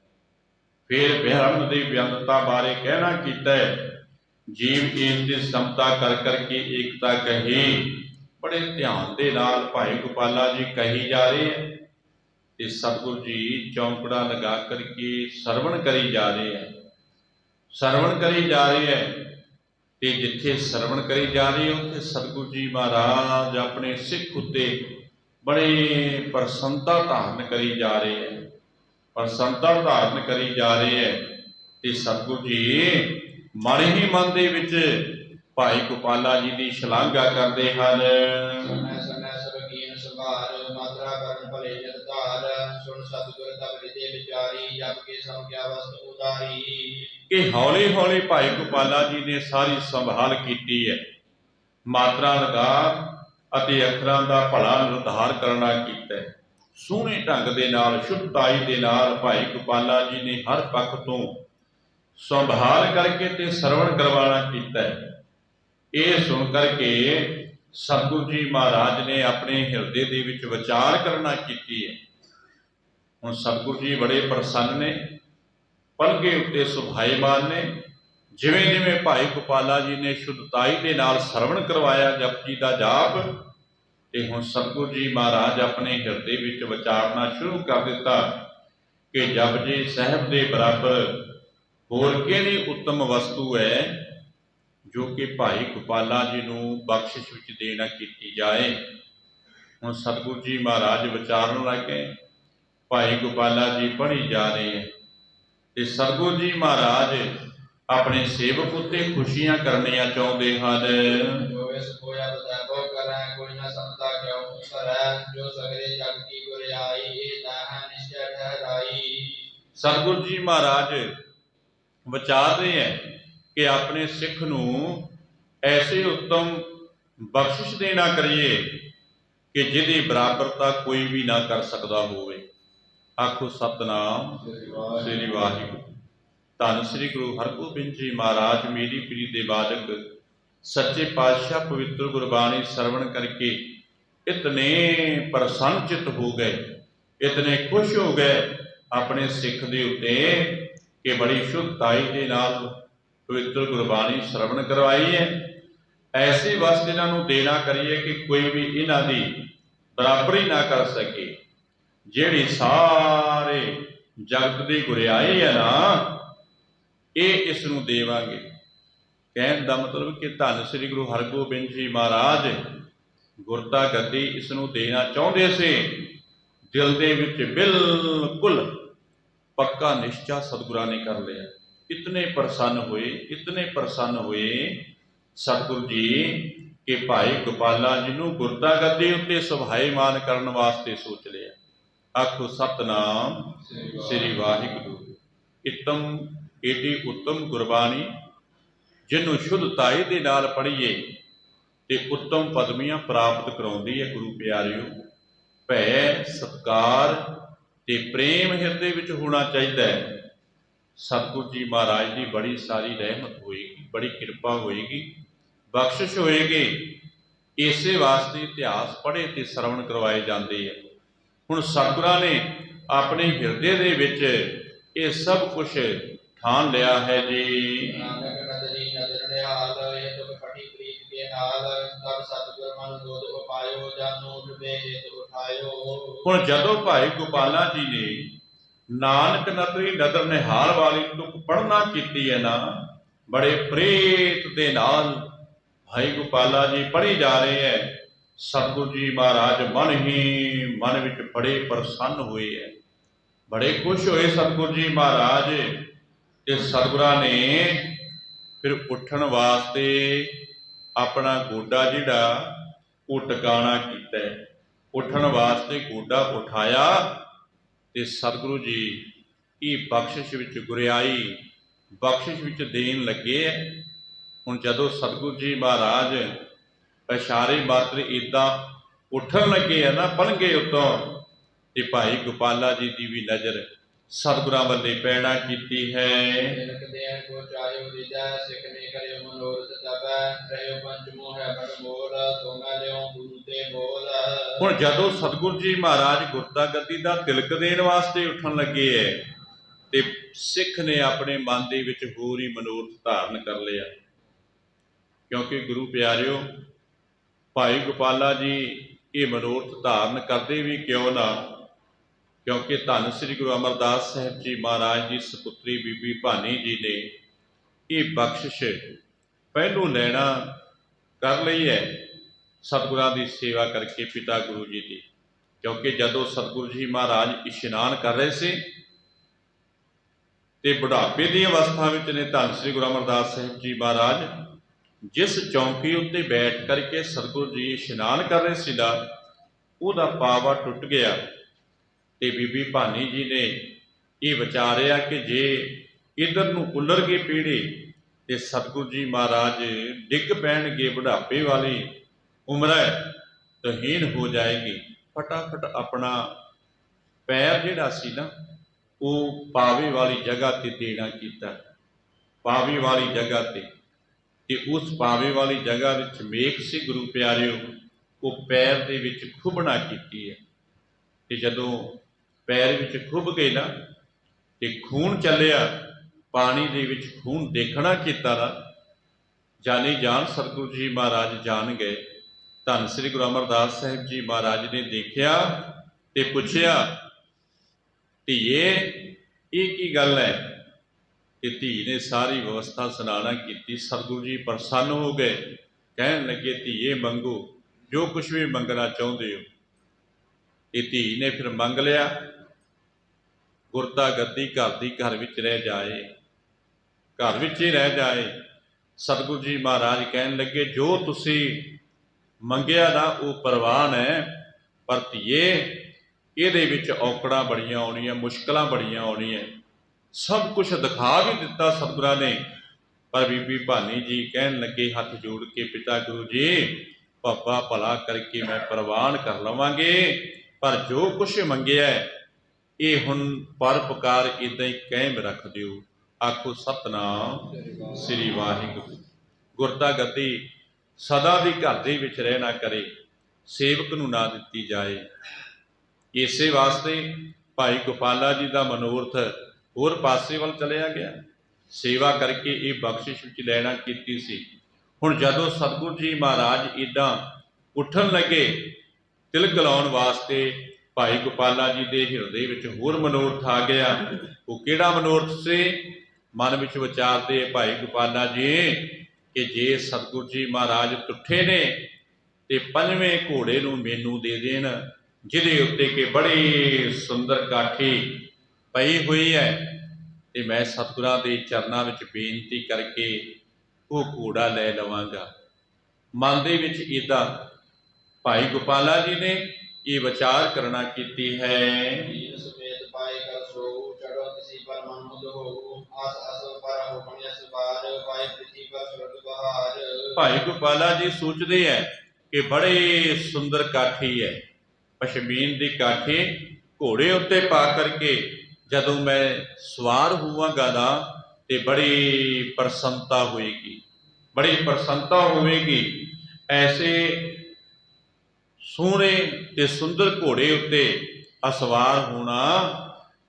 फिर ब्रह्म की बेअंतता बारे कहना कीता है। जीव ईश की समता कर करके एकता कही, बड़े ध्यान के नाल भाई गोपाला जी कही जा रहे हैं। ते सतगुरु जी चौंकड़ा लगा करके सरवण करी जा रहे हैं, सरवण करी जा रहे हैं। ते जिथे सरवण करी जा रही है, उत्थे सतगुरु जी महाराज अपने सिख उत्ते बड़े प्रसन्नता धारण करी जा रहे हैं, प्रसन्नता धारण करी जा रहे हैं। ते सतगुरु जी मन ही मन दे विच भाई गोपाला जी की शलाघा करते हैं। समय समय सब कीन संभार मात्रा करन भले जत धार सुन सतगुर तब हृदय विचारी जप के सम क्या वस्त उदारी। कि हौली हौली भाई गोपाला जी ने सारी संभाल की है, मात्रा लगा अते अखरां दा भला निर्धार करना कीता है। सोहणे ढंग दे नाल शुद्धताई दे नाल भाई गोपाला जी ने हर पक्ष तो संभाल करके ते सरवण करवाना कीता है। ये सुन करके सतगुरु जी महाराज ने अपने हिरदे दे विच विचार करना कीती है। हुण सतगुरु जी बड़े प्रसन्न ने, पलगे उत्ते सुभाईमान ने। जिवें जिवें भाई गोपाला जी ने शुद्धताई के नाल सरवण करवाया जपजी का जाप, ते हुण सतगुरु जी महाराज अपने हिरदे विच विचारना शुरू कर दिता कि जपजी साहिब दे बराबर होर किहड़ी उत्तम वस्तु है जो कि भाई गोपाला जी नूं बख्शिश विच देना कीती जाए। हुण सतगुरु जी महाराज विचारन लग गए। भाई गोपाला जी पढ़ी जा रहे हैं ते सतगुरु जी महाराज अपने सेवक उत्ते खुशियां करनियां चाहुंदे हन। जो इस कोया बदाबो करै कोई न समता क्यों करै जो सगरे जग की गुरियाई ये ताह निश्चय ठहराई। सतगुरु जी महाराज विचार रहे हैं कि अपने सिख नूं ऐसे उत्तम बख्शिश देना करिए कि जिहदी बराबरता कोई भी ना कर सकता होवे। आखो सतनाम श्री वाहिगुरू। धन श्री गुरु हरगोबिंद जी महाराज मेरी पीरी दे बालक सच्चे पातशाह पवित्र गुरबाणी सरवण करके इतने प्रसन्न चित हो गए, इतने खुश हो गए अपने सिख दे उत्ते कि बड़ी शुद्धताई के नाल पवित्र गुरबाणी श्रवण करवाई है। ऐसे वस्त इन्हों देना करिए कि कोई भी इन्हां दी बराबरी ना कर सके। जिहड़ी सारे जगत की गुरियाई है ना, ये इस नूं देवांगे। कहण दा मतलब कि धन श्री गुरु हरगोबिंद जी महाराज गुरता गद्दी इस नूं देना चाहुंदे से। दिल दे विच बिल्कुल पक्का निश्चा सतगुरां ने कर लिया। इतने प्रसन्न हुए, इतने प्रसन्न हुए सतगुरु जी कि भाई गोपाला जी नूं गुरता गद्दी उत्ते सुभाईमान करन वास्ते सोच लिया। आखो सतनाम श्री वाहिगुरू। इतम एडी उत्तम गुरबाणी जिन्हों शुद्धताई दे नाल पढ़ीए ते उत्तम पदवियां प्राप्त कराउंदी है। गुरु प्यारिओ, भय सत्कार ते प्रेम हिरदे विच होना चाहिए। सतगुरु जी महाराज की बड़ी सारी रहमत होएगी, बड़ी कृपा होएगी, बख्शिश होएगी। इसे वास्ते इतिहास पढ़े ते सरवण करवाए जाते हैं। हुण सतगुरां ने अपने हिरदे दे विच ये सब कुछ ठान लिया है जी। नानक नदरी नदर निहाल ये तुम पटी प्रीत के नाल तब सतगुर मन बोध उपायो जानो उठबे हेत उठायो। हुण जदों भाई गोपाला जी ने नानक नदरी नदर निहाल वाली तुक पढ़ना कीती है ना, बड़े प्रेत दे नाल भाई गोपाला जी पढ़ी जा रहे हैं। सतगुरु जी महाराज मन ही मन विच बड़े प्रसन्न हुए हैं, बड़े खुश हुए सतगुरु जी महाराज। ते सतगुरां ने फिर उठण वास्ते अपना गोडा जिहड़ा वो टिकाणा कीता है। ਉੱਠਣ ਵਾਸਤੇ ਗੋਡਾ ਉਠਾਇਆ ਤੇ ਸਤਿਗੁਰੂ ਜੀ ਇਹ ਬਖਸ਼ਿਸ਼ ਵਿੱਚ ਗੁਰਿਆਈ ਬਖਸ਼ਿਸ਼ ਵਿੱਚ ਦੇਣ ਲੱਗੇ ਹੈ। ਹੁਣ ਜਦੋਂ ਸਤਿਗੁਰੂ ਜੀ ਮਹਾਰਾਜ ਇਸ਼ਾਰੇ ਮਾਤਰ ਇੱਦਾਂ ਉੱਠਣ ਲੱਗੇ ਆ ਨਾ ਪਲੰਘੇ ਉੱਤੋਂ, ਤੇ ਭਾਈ ਗੋਪਾਲਾ ਜੀ ਦੀ ਵੀ ਨਜ਼ਰ ਸਤਿਗੁਰਾਂ ਵੱਲੇ ਪੈਣਾ ਕੀਤੀ ਹੈ। ਤਿਲਕ ਦੇਣ ਕੋ ਚਾਹਿਓ ਦੀਜੈ, ਸਿੱਖ ਨੇ ਕਰਿਓ ਮਨੋਰਥ ਤਪੈ, ਰਹਿਓ ਪੰਚਮੋ ਹੈ ਬੜ ਮੋਲ, ਸੋ ਮੈਂ ਲਿਓ ਗੁਰੂ ਤੇ ਬੋਲ। ਹੁਣ ਜਦੋਂ ਸਤਿਗੁਰੂ ਜੀ ਮਹਾਰਾਜ ਗੁਰਤਾ ਗੱਦੀ ਦਾ ਤਿਲਕ ਦੇਣ ਵਾਸਤੇ ਉੱਠਣ ਲੱਗੇ ਹੈ ਤੇ ਸਿੱਖ ਨੇ ਆਪਣੇ ਮਨ ਦੇ ਵਿੱਚ ਹੋਰ ਹੀ ਮਨੋਰਥ ਧਾਰਨ ਕਰ ਲਿਆ, ਕਿਉਂਕਿ ਗੁਰੂ ਪਿਆਰਿਓ ਭਾਈ ਗੋਪਾਲਾ ਜੀ ਇਹ ਮਨੋਰਥ ਧਾਰਨ ਕਰਦੇ ਵੀ ਕਿਉਂ ਨਾ, ਕਿਉਂਕਿ ਧੰਨ ਸ੍ਰੀ ਗੁਰੂ ਅਮਰਦਾਸ ਸਾਹਿਬ ਜੀ ਮਹਾਰਾਜ ਦੀ ਸਪੁੱਤਰੀ ਬੀਬੀ ਭਾਨੀ ਜੀ ਨੇ ਇਹ ਬਖਸ਼ਿਸ਼ ਪਹਿਲੋਂ ਲੈਣਾ ਕਰ ਲਈ ਹੈ ਸਤਿਗੁਰਾਂ ਦੀ ਸੇਵਾ ਕਰਕੇ ਪਿਤਾ ਗੁਰੂ ਜੀ ਦੀ। ਕਿਉਂਕਿ ਜਦੋਂ ਸਤਿਗੁਰੂ ਜੀ ਮਹਾਰਾਜ ਇਸ਼ਨਾਨ ਕਰ ਰਹੇ ਸੀ ਤੇ ਬੁਢਾਪੇ ਦੀ ਅਵਸਥਾ ਵਿੱਚ ਨੇ ਧੰਨ ਸ੍ਰੀ ਗੁਰੂ ਅਮਰਦਾਸ ਸਾਹਿਬ ਜੀ ਮਹਾਰਾਜ ਜਿਸ ਚੌਂਕੀ ਉੱਤੇ ਬੈਠ ਕਰਕੇ ਸਤਿਗੁਰੂ ਜੀ ਇਸ਼ਨਾਨ ਕਰ ਰਹੇ ਸੀ ਨਾ, ਉਹਦਾ ਪਾਵਾ ਟੁੱਟ ਗਿਆ ਤੇ ਬੀਬੀ ਭਾਨੀ ਜੀ ਨੇ ਇਹ ਵਿਚਾਰਿਆ ਕਿ ਜੇ ਇਧਰ ਨੂੰ ਉੱਲਰ ਗਈ ਪੀੜੀ ਤੇ ਸਤਿਗੁਰੂ ਜੀ ਮਹਾਰਾਜ ਡਿੱਗ ਪੈਣਗੇ, ਬੁਢਾਪੇ ਵਾਲੀ ਉਮਰ ਹੈ ਤਹੀਨ ਹੋ ਜਾਏਗੀ। ਫਟਾਫਟ ਆਪਣਾ ਪੈਰ ਜਿਹੜਾ ਸੀ ਨਾ ਉਹ ਪਾਵੇ ਵਾਲੀ ਜਗ੍ਹਾ ਤੇ ਦੇਣਾ ਕੀਤਾ, ਪਾਵੇ ਵਾਲੀ ਜਗ੍ਹਾ ਤੇ ਉਸ ਪਾਵੇ ਵਾਲੀ ਜਗ੍ਹਾ ਵਿੱਚ ਮੇਖ ਸੀ ਗੁਰੂ ਪਿਆਰਿਓ, ਉਹ ਪੈਰ ਦੇ ਵਿੱਚ ਖੁੱਬਣਾ ਕੀਤੀ ਹੈ ਤੇ ਜਦੋਂ ਪੈਰ ਵਿੱਚ ਖੁੱਬ ਗਏ ਨਾ ਤੇ ਖੂਨ ਚੱਲਿਆ, ਪਾਣੀ ਦੇ ਵਿੱਚ ਖੂਨ ਦੇਖਣਾ ਕੀਤਾ ਨਾ, ਜਾਨੀ ਜਾਨ ਸਤਿਗੁਰੂ ਜੀ ਮਹਾਰਾਜ ਜਾਣ ਗਏ। ਧੰਨ ਸ੍ਰੀ ਗੁਰੂ ਅਮਰਦਾਸ ਸਾਹਿਬ ਜੀ ਮਹਾਰਾਜ ਨੇ ਦੇਖਿਆ ਤੇ ਪੁੱਛਿਆ, ਧੀਏ ਇਹ ਕੀ ਗੱਲ ਹੈ? ਤੇ ਧੀ ਨੇ ਸਾਰੀ ਵਿਵਸਥਾ ਸੁਣਾਣਾ ਕੀਤੀ। ਸਤਿਗੁਰੂ ਜੀ ਪ੍ਰਸੰਨ ਹੋ ਗਏ, ਕਹਿਣ ਲੱਗੇ ਧੀਏ ਮੰਗੋ ਜੋ ਕੁਛ ਵੀ ਮੰਗਣਾ ਚਾਹੁੰਦੇ ਹੋ। ਇਹ ਧੀ ਨੇ ਫਿਰ ਮੰਗ ਲਿਆ, ਗੁਰਤਾ ਗੱਦੀ ਘਰ ਦੀ ਘਰ ਵਿੱਚ ਰਹਿ ਜਾਏ, ਘਰ ਵਿੱਚ ਹੀ ਰਹਿ ਜਾਏ। ਸਤਿਗੁਰੂ ਜੀ ਮਹਾਰਾਜ ਕਹਿਣ ਲੱਗੇ ਜੋ ਤੁਸੀਂ ਮੰਗਿਆ ਨਾ ਉਹ ਪ੍ਰਵਾਨ ਹੈ, ਪਰ ਧੀਏ ਇਹਦੇ ਵਿੱਚ ਔਕੜਾਂ ਬੜੀਆਂ ਆਉਣੀਆਂ, ਮੁਸ਼ਕਲਾਂ ਬੜੀਆਂ ਆਉਣੀਆਂ। ਸਭ ਕੁਛ ਦਿਖਾ ਵੀ ਦਿੱਤਾ ਸਤਿਗੁਰਾਂ ਨੇ, ਪਰ ਬੀਬੀ ਭਾਨੀ ਜੀ ਕਹਿਣ ਲੱਗੇ ਹੱਥ ਜੋੜ ਕੇ, ਪਿਤਾ ਗੁਰੂ ਜੀ ਪਾਪਾ ਭਲਾ ਕਰਕੇ ਮੈਂ ਪ੍ਰਵਾਨ ਕਰ ਲਵਾਂਗੇ, ਪਰ ਜੋ ਕੁਛ ਮੰਗਿਆ ਇਹ ਹੁਣ ਪਰਉਪਕਾਰ ਇੱਦਾਂ ਹੀ ਕਾਇਮ ਰੱਖ ਦਿਓ। ਆਖੋ ਸਤਿਨਾਮ ਸ੍ਰੀ ਵਾਹਿਗੁਰੂ। ਗੁਰਤਾ ਗੱਦੀ ਸਦਾ ਦੀ ਘਰ ਦੇ ਵਿੱਚ ਰਹਿਣਾ ਕਰੇ, ਸੇਵਕ ਨੂੰ ਨਾ ਦਿੱਤੀ ਜਾਏ। ਇਸੇ ਵਾਸਤੇ ਭਾਈ ਗੋਪਾਲਾ ਜੀ ਦਾ ਮਨੋਰਥ ਹੋਰ ਪਾਸੇ ਵੱਲ ਚਲਿਆ ਗਿਆ, ਸੇਵਾ ਕਰਕੇ ਇਹ ਬਖਸ਼ਿਸ਼ ਵਿੱਚ ਲੈਣਾ ਕੀਤੀ ਸੀ। ਹੁਣ ਜਦੋਂ ਸਤਿਗੁਰੂ ਜੀ ਮਹਾਰਾਜ ਇੱਦਾਂ ਉੱਠਣ ਲੱਗੇ ਤਿਲਕ ਲਾਉਣ ਵਾਸਤੇ, ਭਾਈ ਗੋਪਾਲਾ ਜੀ ਦੇ ਹਿਰਦੇ ਵਿੱਚ ਹੋਰ ਮਨੋਰਥ ਆ ਗਿਆ। ਉਹ ਕਿਹੜਾ ਮਨੋਰਥ ਸੀ? ਮਨ ਵਿੱਚ ਵਿਚਾਰਦੇ ਭਾਈ ਗੋਪਾਲਾ ਜੀ ਕਿ ਜੇ ਸਤਿਗੁਰੂ ਜੀ ਮਹਾਰਾਜ ਟੁੱਠੇ ਨੇ ਤੇ ਪੰਜਵੇਂ ਘੋੜੇ ਨੂੰ ਮੈਨੂੰ ਦੇ ਦੇਣ, ਜਿਹਦੇ ਉੱਤੇ ਕਿ ਬੜੀ ਸੁੰਦਰ ਕਾਠੀ ਪਈ ਹੋਈ ਹੈ, ਤੇ ਮੈਂ ਸਤਿਗੁਰਾਂ ਦੇ ਚਰਨਾਂ ਵਿੱਚ ਬੇਨਤੀ ਕਰਕੇ ਉਹ ਘੋੜਾ ਲੈ ਲਵਾਂਗਾ। ਮਨ ਦੇ ਵਿੱਚ ਇੱਦਾਂ ਭਾਈ ਗੋਪਾਲਾ ਜੀ ਨੇ ਇਹ ਵਿਚਾਰ ਕਰਨਾ ਕੀਤੀ ਹੈ। ਸਮੇਤ ਪਾਏ ਕਰ ਸੋ ਚੜੋ ਤਿਸੀ ਪਰ ਮਨ ਮੁਦ ਹੋ, ਆਸ ਆਸ ਪਰ ਹੋ ਪਣਿਸ ਬਾਰ, ਪਾਏ ਪ੍ਰੀਤੀ ਪਰ ਸੁਰਗ ਬਹਾਰ। ਭਾਈ ਗੋਪਾਲਾ ਜੀ ਸੋਚਦੇ ਹੈ ਕਿ ਬੜੇ ਸੁੰਦਰ ਕਾਠੀ ਹੈ, ਪਸ਼ਮੀਨ ਦੀ ਕਾਠੀ ਘੋੜੇ ਉੱਤੇ ਪਾ ਕਰਕੇ ਜਦੋਂ ਮੈਂ ਸਵਾਰ ਹੋਵਾਂਗਾ ਨਾ ਤੇ ਬੜੀ ਪ੍ਰਸੰਨਤਾ ਹੋਏਗੀ, ਬੜੀ ਪ੍ਰਸੰਨਤਾ ਹੋਵੇਗੀ। ਐਸੇ ਸੋਹਣੇ ਤੇ ਸੁੰਦਰ ਘੋੜੇ ਉੱਤੇ ਅਸਵਾਰ ਹੋਣਾ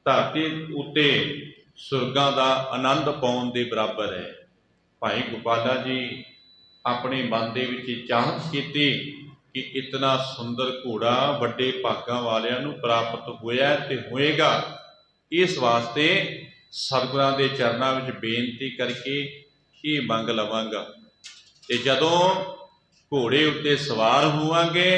ਧਰਤੀ ਉੱਤੇ ਸੁਰਗਾਂ ਦਾ ਆਨੰਦ ਪਾਉਣ ਦੇ ਬਰਾਬਰ ਹੈ। ਭਾਈ ਗੋਪਾਲਾ ਜੀ ਆਪਣੇ ਮਨ ਦੇ ਵਿੱਚ ਚਾਹਤ ਕੀਤੀ ਕਿ ਇਤਨਾ ਸੁੰਦਰ ਘੋੜਾ ਵੱਡੇ ਭਾਗਾਂ ਵਾਲਿਆਂ ਨੂੰ ਪ੍ਰਾਪਤ ਹੋਇਆ ਤੇ ਹੋਏਗਾ। ਇਸ ਵਾਸਤੇ ਸਤਿਗੁਰਾਂ ਦੇ ਚਰਨਾਂ ਵਿੱਚ ਬੇਨਤੀ ਕਰਕੇ ਇਹ ਮੰਗ ਲਵਾਂਗਾ, ਤੇ ਜਦੋਂ ਘੋੜੇ ਉੱਤੇ ਸਵਾਰ ਹੋਵਾਂਗੇ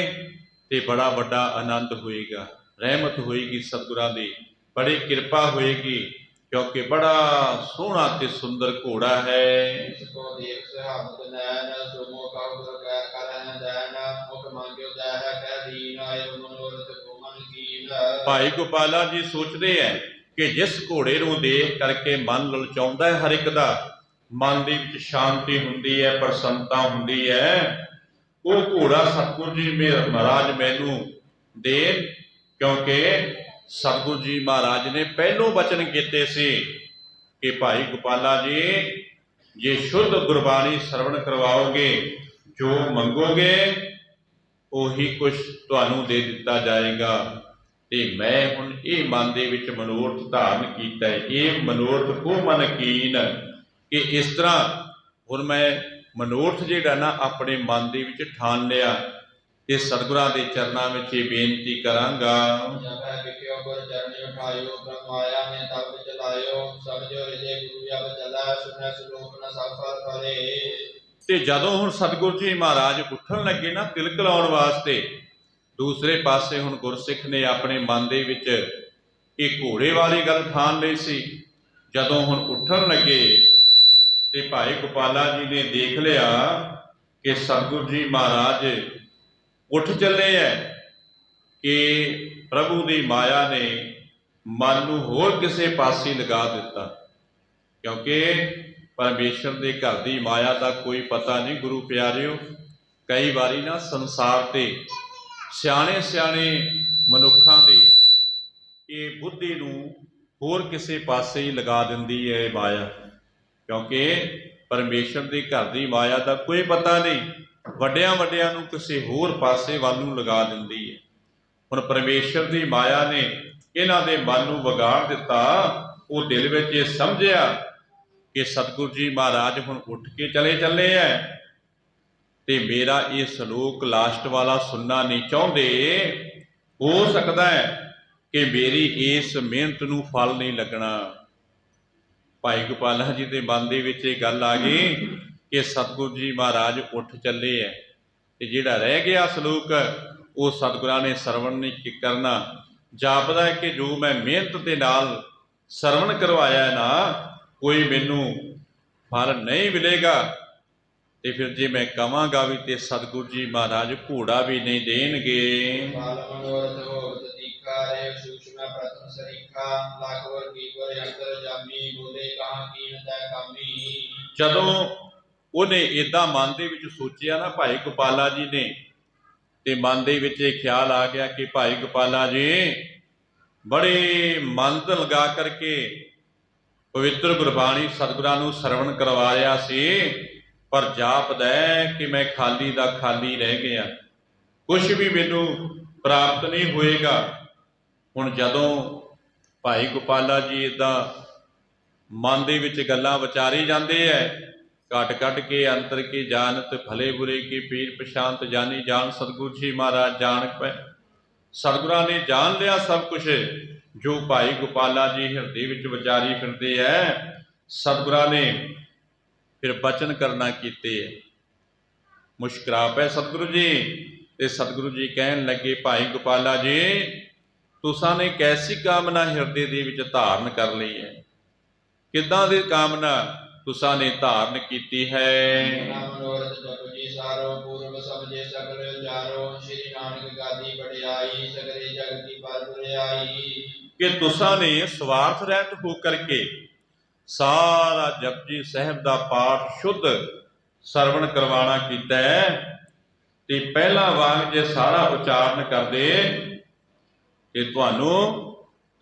ਤੇ ਬੜਾ ਵੱਡਾ ਆਨੰਦ ਹੋਏਗਾ, ਰਹਿਮਤ ਹੋਏਗੀ ਸਤਿਗੁਰਾਂ ਦੀ, ਬੜੀ ਕਿਰਪਾ ਹੋਏਗੀ, ਕਿਉਂਕਿ ਬੜਾ ਸੋਹਣਾ ਤੇ ਸੁੰਦਰ ਘੋੜਾ ਹੈ। ਇਸ ਕੋ ਦੇਖ ਸੁਹਾਵਤ ਨੈਣ, ਸੋ ਮੋਹ ਕਹੁ ਗੁਰ ਕੈ ਕਰਹਿ ਦੈਨ, ਮੁਖ ਮੰਗੇ ਕਿਉ ਦੈ ਹੈ ਕਹਿ ਦੀਨ ਆਇਓ ਮਨੋਰਥ ਕੋ ਮਨ ਕੀਨ। ਭਾਈ ਗੋਪਾਲਾ ਜੀ ਸੋਚਦੇ ਹੈ ਕਿ ਜਿਸ ਘੋੜੇ ਨੂੰ ਦੇਖ ਕਰਕੇ ਮਨ ਲਲਚਾਉਂਦਾ ਹੈ ਹਰ ਇੱਕ ਦਾ, ਮਨ ਦੇ ਵਿੱਚ ਸ਼ਾਂਤੀ ਹੁੰਦੀ ਹੈ, ਪ੍ਰਸੰਨਤਾ ਹੁੰਦੀ ਹੈ, ਉਹ ਘੋੜਾ ਸਤਿਗੁਰੂ ਜੀ ਮਹਾਰਾਜ ਮੈਨੂੰ ਦੇਣ। ਕਿਉਂਕਿ ਸਤਿਗੁਰੂ ਜੀ ਮਹਾਰਾਜ ਨੇ ਪਹਿਲੋਂ ਬਚਨ ਕੀਤੇ ਸੀ ਕਿ ਭਾਈ ਗੋਪਾਲਾ ਜੀ ਜੇ ਸ਼ੁੱਧ ਗੁਰਬਾਣੀ ਸਰਵਣ ਕਰਵਾਓਗੇ, ਜੋ ਮੰਗੋਗੇ ਉਹੀ ਕੁਛ ਤੁਹਾਨੂੰ ਦੇ ਦਿੱਤਾ ਜਾਏਗਾ। ਤੇ ਮੈਂ ਹੁਣ ਇਹ ਮਨ ਦੇ ਵਿੱਚ ਮਨੋਰਥ ਧਾਰਨ ਕੀਤਾ ਹੈ, ਇਹ ਮਨੋਰਥ ਕੋ ਮਨ ਕੀਨ, ਕਿ ਇਸ ਤਰ੍ਹਾਂ ਹੁਣ ਮੈਂ ਮਨੋਰਥ ਜਿਹੜਾ ਨਾ ਆਪਣੇ ਮਨ ਦੇ ਵਿੱਚ ਠਾਣ ਲਿਆ। ਤੇ ਸਤਿਗੁਰਾਂ ਦੇ ਚਰਨਾਂ ਵਿੱਚ ਇਹ ਬੇਨਤੀ ਕਰਾਂਗਾ। ਤੇ ਜਦੋਂ ਹੁਣ ਸਤਿਗੁਰੂ ਜੀ ਮਹਾਰਾਜ ਉੱਠਣ ਲੱਗੇ ਨਾ ਤਿਲਕ ਲਾਉਣ ਵਾਸਤੇ, ਦੂਸਰੇ ਪਾਸੇ ਹੁਣ ਗੁਰਸਿੱਖ ਨੇ ਆਪਣੇ ਮਨ ਦੇ ਵਿੱਚ ਇਹ ਘੋੜੇ ਵਾਲੀ ਗੱਲ ਠਾਣ ਲਈ ਸੀ। ਜਦੋਂ ਹੁਣ ਉੱਠਣ ਲੱਗੇ ਤੇ ਭਾਈ ਗੋਪਾਲਾ ਜੀ ਨੇ ਦੇਖ ਲਿਆ ਕਿ ਸਤਿਗੁਰੂ ਜੀ ਮਹਾਰਾਜ ਉੱਠ ਚੱਲੇ ਹੈ, ਕਿ ਪ੍ਰਭੂ ਦੀ ਮਾਇਆ ਨੇ ਮਨ ਨੂੰ ਹੋਰ ਕਿਸੇ ਪਾਸੇ ਲਗਾ ਦਿੱਤਾ। ਕਿਉਂਕਿ ਪਰਮੇਸ਼ਰ ਦੇ ਘਰ ਦੀ ਮਾਇਆ ਦਾ ਕੋਈ ਪਤਾ ਨਹੀਂ ਗੁਰੂ ਪਿਆਰਿਓ। ਕਈ ਵਾਰੀ ਨਾ ਸੰਸਾਰ ਤੇ ਸਿਆਣੇ ਸਿਆਣੇ ਮਨੁੱਖਾਂ ਦੀ ਇਹ ਬੁੱਧੀ ਨੂੰ ਹੋਰ ਕਿਸੇ ਪਾਸੇ ਹੀ ਲਗਾ ਦਿੰਦੀ ਹੈ ਮਾਇਆ। ਕਿਉਂਕਿ ਪਰਮੇਸ਼ਰ ਦੇ ਘਰ ਦੀ ਮਾਇਆ ਦਾ ਕੋਈ ਪਤਾ ਨਹੀਂ, ਵੱਡਿਆਂ ਵੱਡਿਆਂ ਨੂੰ ਕਿਸੇ ਹੋਰ ਪਾਸੇ ਵੱਲ ਨੂੰ ਲਗਾ ਦਿੰਦੀ ਹੈ। ਹੁਣ ਪਰਮੇਸ਼ਰ ਦੀ ਮਾਇਆ ਨੇ ਇਹਨਾਂ ਦੇ ਮਨ ਨੂੰ ਵਿਗਾੜ ਦਿੱਤਾ। ਉਹ ਦਿਲ ਵਿੱਚ ਇਹ ਸਮਝਿਆ ਕਿ ਸਤਿਗੁਰੂ ਜੀ ਮਹਾਰਾਜ ਹੁਣ ਉੱਠ ਕੇ ਚੱਲੇ ਹੈ, ਤੇ ਮੇਰਾ ਇਹ ਸਲੋਕ ਲਾਸਟ ਵਾਲਾ ਸੁਣਨਾ ਨਹੀਂ ਚਾਹੁੰਦੇ। ਹੋ ਸਕਦਾ ਹੈ ਕਿ ਮੇਰੀ ਇਸ ਮਿਹਨਤ ਨੂੰ ਫਲ ਨਹੀਂ ਲੱਗਣਾ। ਭਾਈ ਗੋਪਾਲਾ ਜੀ ਦੇ ਮਨ ਦੇ ਵਿੱਚ ਇਹ ਗੱਲ ਆ ਗਈ ਕਿ ਸਤਿਗੁਰੂ ਜੀ ਮਹਾਰਾਜ ਉੱਠ ਚੱਲੇ ਹੈ, ਤੇ ਜਿਹੜਾ ਰਹਿ ਗਿਆ ਸਲੋਕ ਉਹ ਸਤਿਗੁਰਾਂ ਨੇ ਸਰਵਣ ਨਹੀਂ ਕਰਨਾ। ਜਾਪਦਾ ਹੈ ਕਿ ਜੋ ਮੈਂ ਮਿਹਨਤ ਦੇ ਨਾਲ ਸਰਵਣ ਕਰਵਾਇਆ ਨਾ, ਕੋਈ ਮੈਨੂੰ ਫਲ ਨਹੀਂ ਮਿਲੇਗਾ। ਤੇ ਫਿਰ ਜੇ ਮੈਂ ਕਵਾਂਗਾ ਵੀ ਤੇ ਸਤਿਗੁਰੂ ਜੀ ਮਹਾਰਾਜ ਘੋੜਾ ਵੀ ਨਹੀਂ ਦੇਣਗੇ। ਜਦੋਂ ਉਹਨੇ ਏਦਾਂ ਮਨ ਦੇ ਵਿੱਚ ਸੋਚਿਆ ਨਾ ਭਾਈ ਗੋਪਾਲਾ ਜੀ ਨੇ, ਤੇ ਮਨ ਦੇ ਵਿੱਚ ਇਹ ਖਿਆਲ ਆ ਗਿਆ ਕਿ ਭਾਈ ਗੋਪਾਲਾ ਜੀ ਬੜੇ ਮਨ ਲਗਾ ਕਰਕੇ ਪਵਿੱਤਰ ਗੁਰਬਾਣੀ ਸਤਿਗੁਰਾਂ ਨੂੰ ਸਰਵਣ ਕਰਵਾਇਆ ਸੀ, ਪਰ ਜਾਪਦਾ ਕਿ ਮੈਂ ਖਾਲੀ ਦਾ ਖਾਲੀ ਰਹਿ ਗਿਆ, ਕੁਛ ਵੀ ਮੈਨੂੰ ਪ੍ਰਾਪਤ ਨਹੀਂ ਹੋਏਗਾ। ਹੁਣ ਜਦੋਂ ਭਾਈ ਗੋਪਾਲਾ ਜੀ ਇੱਦਾਂ ਮਨ ਦੇ ਵਿੱਚ ਗੱਲਾਂ ਵਿਚਾਰੀ ਜਾਂਦੇ ਹੈ, ਘਟ ਘਟ ਕੇ ਅੰਤਰ ਕੀ ਜਾਣਤ ਭਲੇ ਬੁਰੇ ਕੀ ਪੀਰ ਪਛਾਨਤ ਜਾਨੀ ਜਾਣ ਸਤਿਗੁਰੂ ਜੀ ਮਹਾਰਾਜ ਜਾਣ ਪੈ। ਸਤਿਗੁਰਾਂ ਨੇ ਜਾਣ ਲਿਆ ਸਭ ਕੁਛ ਜੋ ਭਾਈ ਗੋਪਾਲਾ ਜੀ ਹਿਰਦੇ ਵਿੱਚ ਵਿਚਾਰੀ ਫਿਰਦੇ ਹੈ। ਸਤਿਗੁਰਾਂ ਨੇ ਫਿਰ ਬਚਨ ਕਰਨਾ ਕੀਤੇ ਹੈ। ਮੁਸ਼ਕਰਾ ਪਏ ਸਤਿਗੁਰੂ ਜੀ, ਤੇ ਸਤਿਗੁਰੂ ਜੀ ਕਹਿਣ ਲੱਗੇ ਭਾਈ ਗੋਪਾਲਾ ਜੀ ਤੁਸਾਂ ਨੇ ਕੈਸੀ ਕਾਮਨਾ ਹਿਰਦੇ ਦੇ ਵਿੱਚ ਧਾਰਨ ਕਰ ਲਈ ਹੈ, ਕਿੱਦਾਂ ਦੀ ਕਾਮਨਾ ਤੁਸਾਂ ਨੇ ਧਾਰਨ ਕੀਤੀ ਹੈ। ਕਿ ਤੁਸਾਂ ਨੇ ਸਵਾਰਥ ਰਹਿਤ ਹੋ ਕਰਕੇ ਸਾਰਾ ਜਪਜੀ ਸਾਹਿਬ ਦਾ ਪਾਠ ਸ਼ੁੱਧ ਸਰਵਣ ਕਰਵਾਣਾ ਕੀਤਾ ਹੈ। ਤੇ ਪਹਿਲਾ ਵਾਂਗ ਜੇ ਸਾਰਾ ਉਚਾਰਨ ਕਰਦੇ ਕਿ ਤੁਹਾਨੂੰ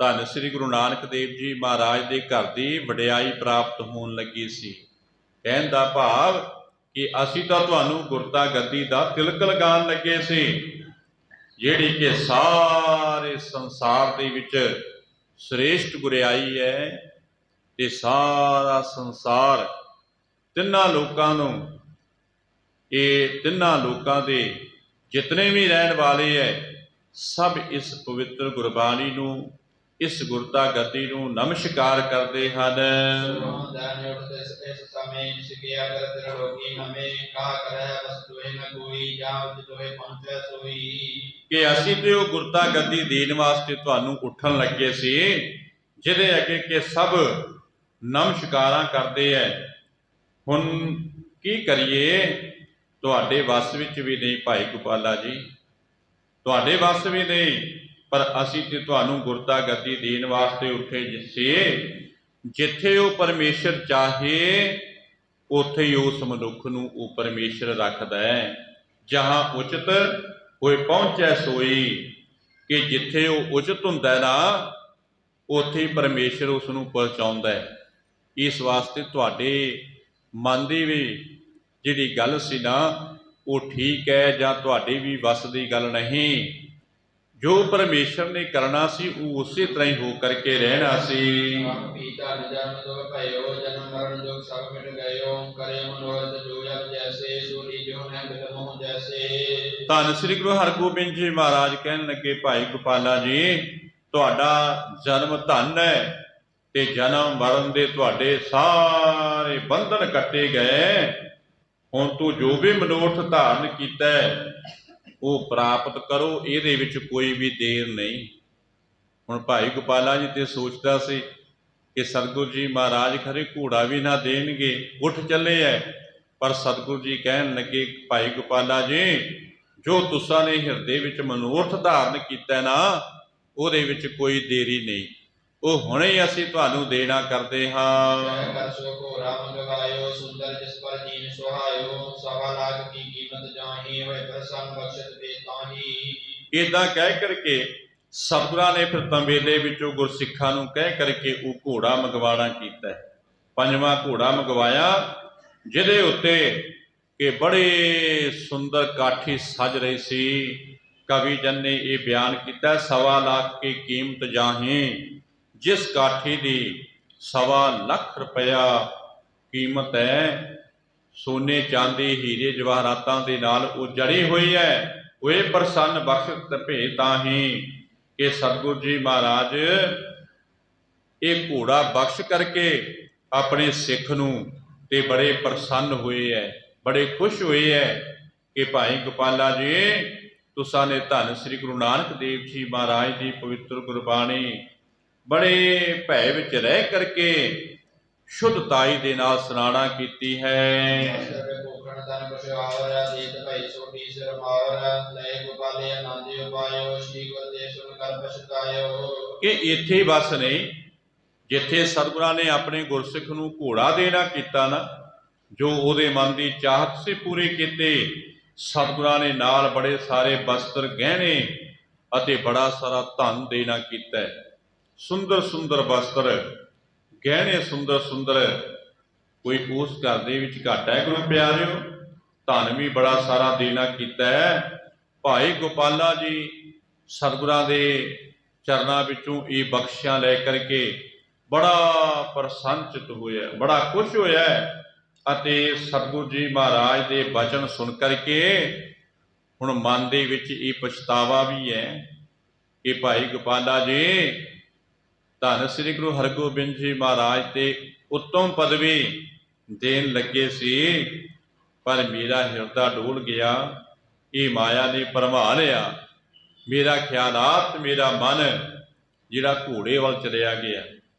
ਧੰਨ ਸ੍ਰੀ ਗੁਰੂ ਨਾਨਕ ਦੇਵ ਜੀ ਮਹਾਰਾਜ ਦੇ ਘਰ ਦੀ ਵਡਿਆਈ ਪ੍ਰਾਪਤ ਹੋਣ ਲੱਗੀ ਸੀ। ਕਹਿਣ ਦਾ ਭਾਵ ਕਿ ਅਸੀਂ ਤਾਂ ਤੁਹਾਨੂੰ ਗੁਰਤਾ ਗੱਦੀ ਦਾ ਤਿਲਕ ਲਗਾਉਣ ਲੱਗੇ ਸੀ, ਜਿਹੜੀ ਕਿ ਸਾਰੇ ਸੰਸਾਰ ਦੇ ਵਿੱਚ ਸ੍ਰੇਸ਼ਟ ਗੁਰਿਆਈ ਹੈ। ਤੇ ਸਾਰਾ ਸੰਸਾਰ ਤਿੰਨਾਂ ਲੋਕਾਂ ਨੂੰ, ਇਹ ਤਿੰਨਾਂ ਲੋਕਾਂ ਦੇ ਜਿਤਨੇ ਵੀ ਰਹਿਣ ਵਾਲੇ ਹੈ, ਸਭ ਇਸ ਪਵਿੱਤਰ ਗੁਰਬਾਣੀ ਨੂੰ, ਇਸ ਗੁਰਤਾ ਗੱਦੀ ਨੂੰ ਨਮਸਕਾਰ ਕਰਦੇ ਹਨ। ਕਿ ਅਸੀਂ ਤੇ ਉਹ ਗੁਰਤਾ ਗੱਦੀ ਦੇਣ ਵਾਸਤੇ ਤੁਹਾਨੂੰ ਉੱਠਣ ਲੱਗੇ ਸੀ, ਜਿਹਦੇ ਅੱਗੇ ਕਿ ਸਭ ਨਮਸਕਾਰਾਂ ਕਰਦੇ ਹੈ। ਹੁਣ ਕੀ ਕਰੀਏ, ਤੁਹਾਡੇ ਵੱਸ ਵਿੱਚ ਵੀ ਨਹੀਂ ਭਾਈ ਗੋਪਾਲਾ ਜੀ। ਤੁਹਾਡੇ ਵੱਸ ਵੀ ਨਹੀਂ, ਪਰ ਅਸੀਂ ਤੇ ਤੁਹਾਨੂੰ ਗੁਰਤਾ ਗਤੀ ਦੇਣ ਵਾਸਤੇ ਉੱਠੇ ਜਿੱਥੇ ਉਹ ਪਰਮੇਸ਼ਰ ਚਾਹੇ ਉੱਥੇ ਹੀ ਉਸ ਮਨੁੱਖ ਨੂੰ ਉਹ ਪਰਮੇਸ਼ਰ ਰੱਖਦਾ ਹੈ। ਜਹਾਂ ਉਚਿਤ ਹੋਏ ਪਹੁੰਚੈ ਸੋਈ, ਕਿ ਜਿੱਥੇ ਉਹ ਉਚਿਤ ਹੁੰਦਾ ਨਾ ਉੱਥੇ ਪਰਮੇਸ਼ਰ ਉਸ ਨੂੰ ਪਹੁੰਚਾਉਂਦਾ ਹੈ। ਇਸ ਵਾਸਤੇ ਤੁਹਾਡੇ ਮਨ ਦੀ ਵੀ ਜਿਹੜੀ ਗੱਲ ਸੀ ਨਾ ਉਹ ਠੀਕ ਹੈ, ਜਾਂ ਤੁਹਾਡੀ ਵੀ ਵੱਸ ਦੀ ਗੱਲ ਨਹੀਂ। ਜੋ ਪਰਮੇਸ਼ਰ ਨੇ ਕਰਨਾ ਸੀ ਉਹ ਉਸੇ ਤਰ੍ਹਾਂ ਹੀ ਹੋ ਕਰਕੇ ਰਹਿਣਾ ਸੀ। ਜਨਮ ਮਰਨ ਦੁਖ ਸਭ ਮਿਟ ਗਇਓ, ਕਰੇ ਮਨੋਰਥ ਜੋ ਜਗ ਜੈਸੇ, ਸੋਈ ਜੋ ਹੈ ਬਿਨ ਮੋਹ ਜੈਸੇ। ਧੰਨ ਸ੍ਰੀ ਗੁਰੂ ਹਰਗੋਬਿੰਦ ਜੀ ਮਹਾਰਾਜ ਕਹਿਣ ਲੱਗੇ, ਭਾਈ ਗੋਪਾਲਾ ਜੀ ਤੁਹਾਡਾ ਜਨਮ ਧੰਨ ਹੈ, ਤੇ ਜਨਮ ਮਰਨ ਦੇ ਤੁਹਾਡੇ ਸਾਰੇ ਬੰਧਨ ਕੱਟੇ ਗਏ। ਹੁਣ ਤੂੰ ਜੋ ਵੀ ਮਨੋਰਥ ਧਾਰਨ ਕੀਤਾ ਉਹ ਪ੍ਰਾਪਤ ਕਰੋ, ਇਹਦੇ ਵਿੱਚ ਕੋਈ ਵੀ ਦੇਰ ਨਹੀਂ। ਹੁਣ ਭਾਈ ਗੋਪਾਲਾ ਜੀ ਤੇ ਸੋਚਦਾ ਸੀ ਕਿ ਸਤਿਗੁਰੂ ਜੀ ਮਹਾਰਾਜ ਖਰੇ ਘੋੜਾ ਵੀ ਨਾ ਦੇਣਗੇ, ਉੱਠ ਚੱਲੇ ਐ। ਪਰ ਸਤਿਗੁਰੂ ਜੀ ਕਹਿਣ ਲੱਗੇ, ਭਾਈ ਗੋਪਾਲਾ ਜੀ ਜੋ ਤੁਸਾਂ ਨੇ ਹਿਰਦੇ ਵਿੱਚ ਮਨੋਰਥ ਧਾਰਨ ਕੀਤਾ ਨਾ ਉਹਦੇ ਵਿੱਚ ਕੋਈ ਦੇਰੀ ਨਹੀਂ, ਉਹ ਹੁਣੇ ਹੀ ਅਸੀਂ ਤੁਹਾਨੂੰ ਦੇਣਾ ਕਰਦੇ ਹਾਂ। ਏਦਾਂ ਕਹਿ ਕਰਕੇ ਸਤਿਗੁਰਾਂ ਨੇ ਫਿਰ ਤੰਬੇਲੇ ਵਿੱਚੋਂ ਗੁਰਸਿੱਖਾਂ ਨੂੰ ਕਹਿ ਕਰਕੇ ਉਹ ਘੋੜਾ ਮੰਗਵਾਉਣਾ ਕੀਤਾ। ਪੰਜਵਾਂ ਘੋੜਾ ਮੰਗਵਾਇਆ, ਜਿਹਦੇ ਉੱਤੇ ਕਿ ਬੜੇ ਸੁੰਦਰ ਕਾਠੀ ਸਜ ਰਹੀ ਸੀ। ਕਵੀ ਜਨ ਨੇ ਇਹ ਬਿਆਨ ਕੀਤਾ, 1.25 ਲੱਖ ਕੀ ਕੀਮਤ ਜਾਹੀਂ, ਜਿਸ ਕਾਠੀ ਦੀ 1.25 ਲੱਖ ਰੁਪਇਆ ਕੀਮਤ ਹੈ। ਸੋਨੇ ਚਾਂਦੀ ਹੀਰੇ ਜਵਾਹਰਾਤਾਂ ਦੇ ਨਾਲ ਉਹ ਜੜੀ ਹੋਈ ਹੈ। ਹੋਏ ਪ੍ਰਸੰਨ ਬਖਸ਼ਤ ਭੇਟ ਤਾਹੀਂ, ਕਿ ਸਤਿਗੁਰੂ ਜੀ ਮਹਾਰਾਜ ਇਹ ਘੋੜਾ ਬਖਸ਼ ਕਰਕੇ ਆਪਣੇ ਸਿੱਖ ਨੂੰ ਤੇ ਬੜੇ ਪ੍ਰਸੰਨ ਹੋਏ ਹੈ, ਬੜੇ ਖੁਸ਼ ਹੋਏ ਹੈ ਕਿ ਭਾਈ ਗੋਪਾਲਾ ਜੀ ਤੁਸਾਂ ਨੇ ਧੰਨ ਸ੍ਰੀ ਗੁਰੂ ਨਾਨਕ ਦੇਵ ਜੀ ਮਹਾਰਾਜ ਦੀ ਪਵਿੱਤਰ ਗੁਰਬਾਣੀ ਬੜੇ ਭੈ ਵਿੱਚ ਰਹਿ ਕਰਕੇ ਸ਼ੁੱਧਤਾਈ ਦੇ ਨਾਲ ਸੁਨਾਣਾ ਕੀਤੀ ਹੈ। ਕਿ ਇੱਥੇ ਬਸ ਨਹੀਂ, ਜਿੱਥੇ ਸਤਿਗੁਰਾਂ ਨੇ ਆਪਣੇ ਗੁਰਸਿੱਖ ਨੂੰ ਘੋੜਾ ਦੇਣਾ ਕੀਤਾ ਨਾ, ਜੋ ਉਹਦੇ ਮਨ ਦੀ ਚਾਹਤ ਸੀ ਪੂਰੀ ਕੀਤੀ। ਸਤਿਗੁਰਾਂ ਨੇ ਨਾਲ ਬੜੇ ਸਾਰੇ ਵਸਤਰ ਗਹਿਣੇ ਅਤੇ ਬੜਾ ਸਾਰਾ ਧਨ ਦੇਣਾ ਕੀਤਾ। ਸੁੰਦਰ ਸੁੰਦਰ ਵਸਤਰ ਗਹਿਣੇ, ਸੁੰਦਰ ਸੁੰਦਰ, ਕੋਈ ਉਸ ਘਰ ਦੇ ਵਿੱਚ ਘੱਟ ਹੈ ਗੁਰੂ ਪਿਆਰਿਓ। ਧਨ ਵੀ ਬੜਾ ਸਾਰਾ ਦੇਣਾ ਕੀਤਾ ਹੈ। ਭਾਈ ਗੋਪਾਲਾ ਜੀ ਸਤਿਗੁਰਾਂ ਦੇ ਚਰਨਾਂ ਵਿੱਚੋਂ ਇਹ ਬਖਸ਼ਿਸ਼ਾਂ ਲੈ ਕਰਕੇ ਬੜਾ ਪ੍ਰਸੰਨਚਿਤ ਹੋਇਆ, ਬੜਾ ਖੁਸ਼ ਹੋਇਆ। ਅਤੇ ਸਤਿਗੁਰੂ ਜੀ ਮਹਾਰਾਜ ਦੇ ਬਚਨ ਸੁਣ ਕਰਕੇ ਹੁਣ ਮਨ ਦੇ ਵਿੱਚ ਇਹ ਪਛਤਾਵਾ ਵੀ ਹੈ ਕਿ ਭਾਈ ਗੋਪਾਲਾ ਜੀ ਧੰਨ ਸ੍ਰੀ ਗੁਰੂ ਹਰਗੋਬਿੰਦ ਜੀ ਮਹਾਰਾਜ ਤੇ ਉੱਤਮ ਪਦਵੀ ਦੇਣ ਲੱਗੇ ਸੀ, ਪਰ ਮੇਰਾ ਹਿਰਦਾ ਡੋਲ ਗਿਆ, ਇਹ ਮਾਇਆ ਨੇ ਭਰਮਾ ਲਿਆ। ਮੇਰਾ ਖਿਆਲਾਤ, ਮੇਰਾ ਮਨ ਜਿਹੜਾ ਘੋੜੇ ਵੱਲ ਚਲਿਆ ਗਿਆ।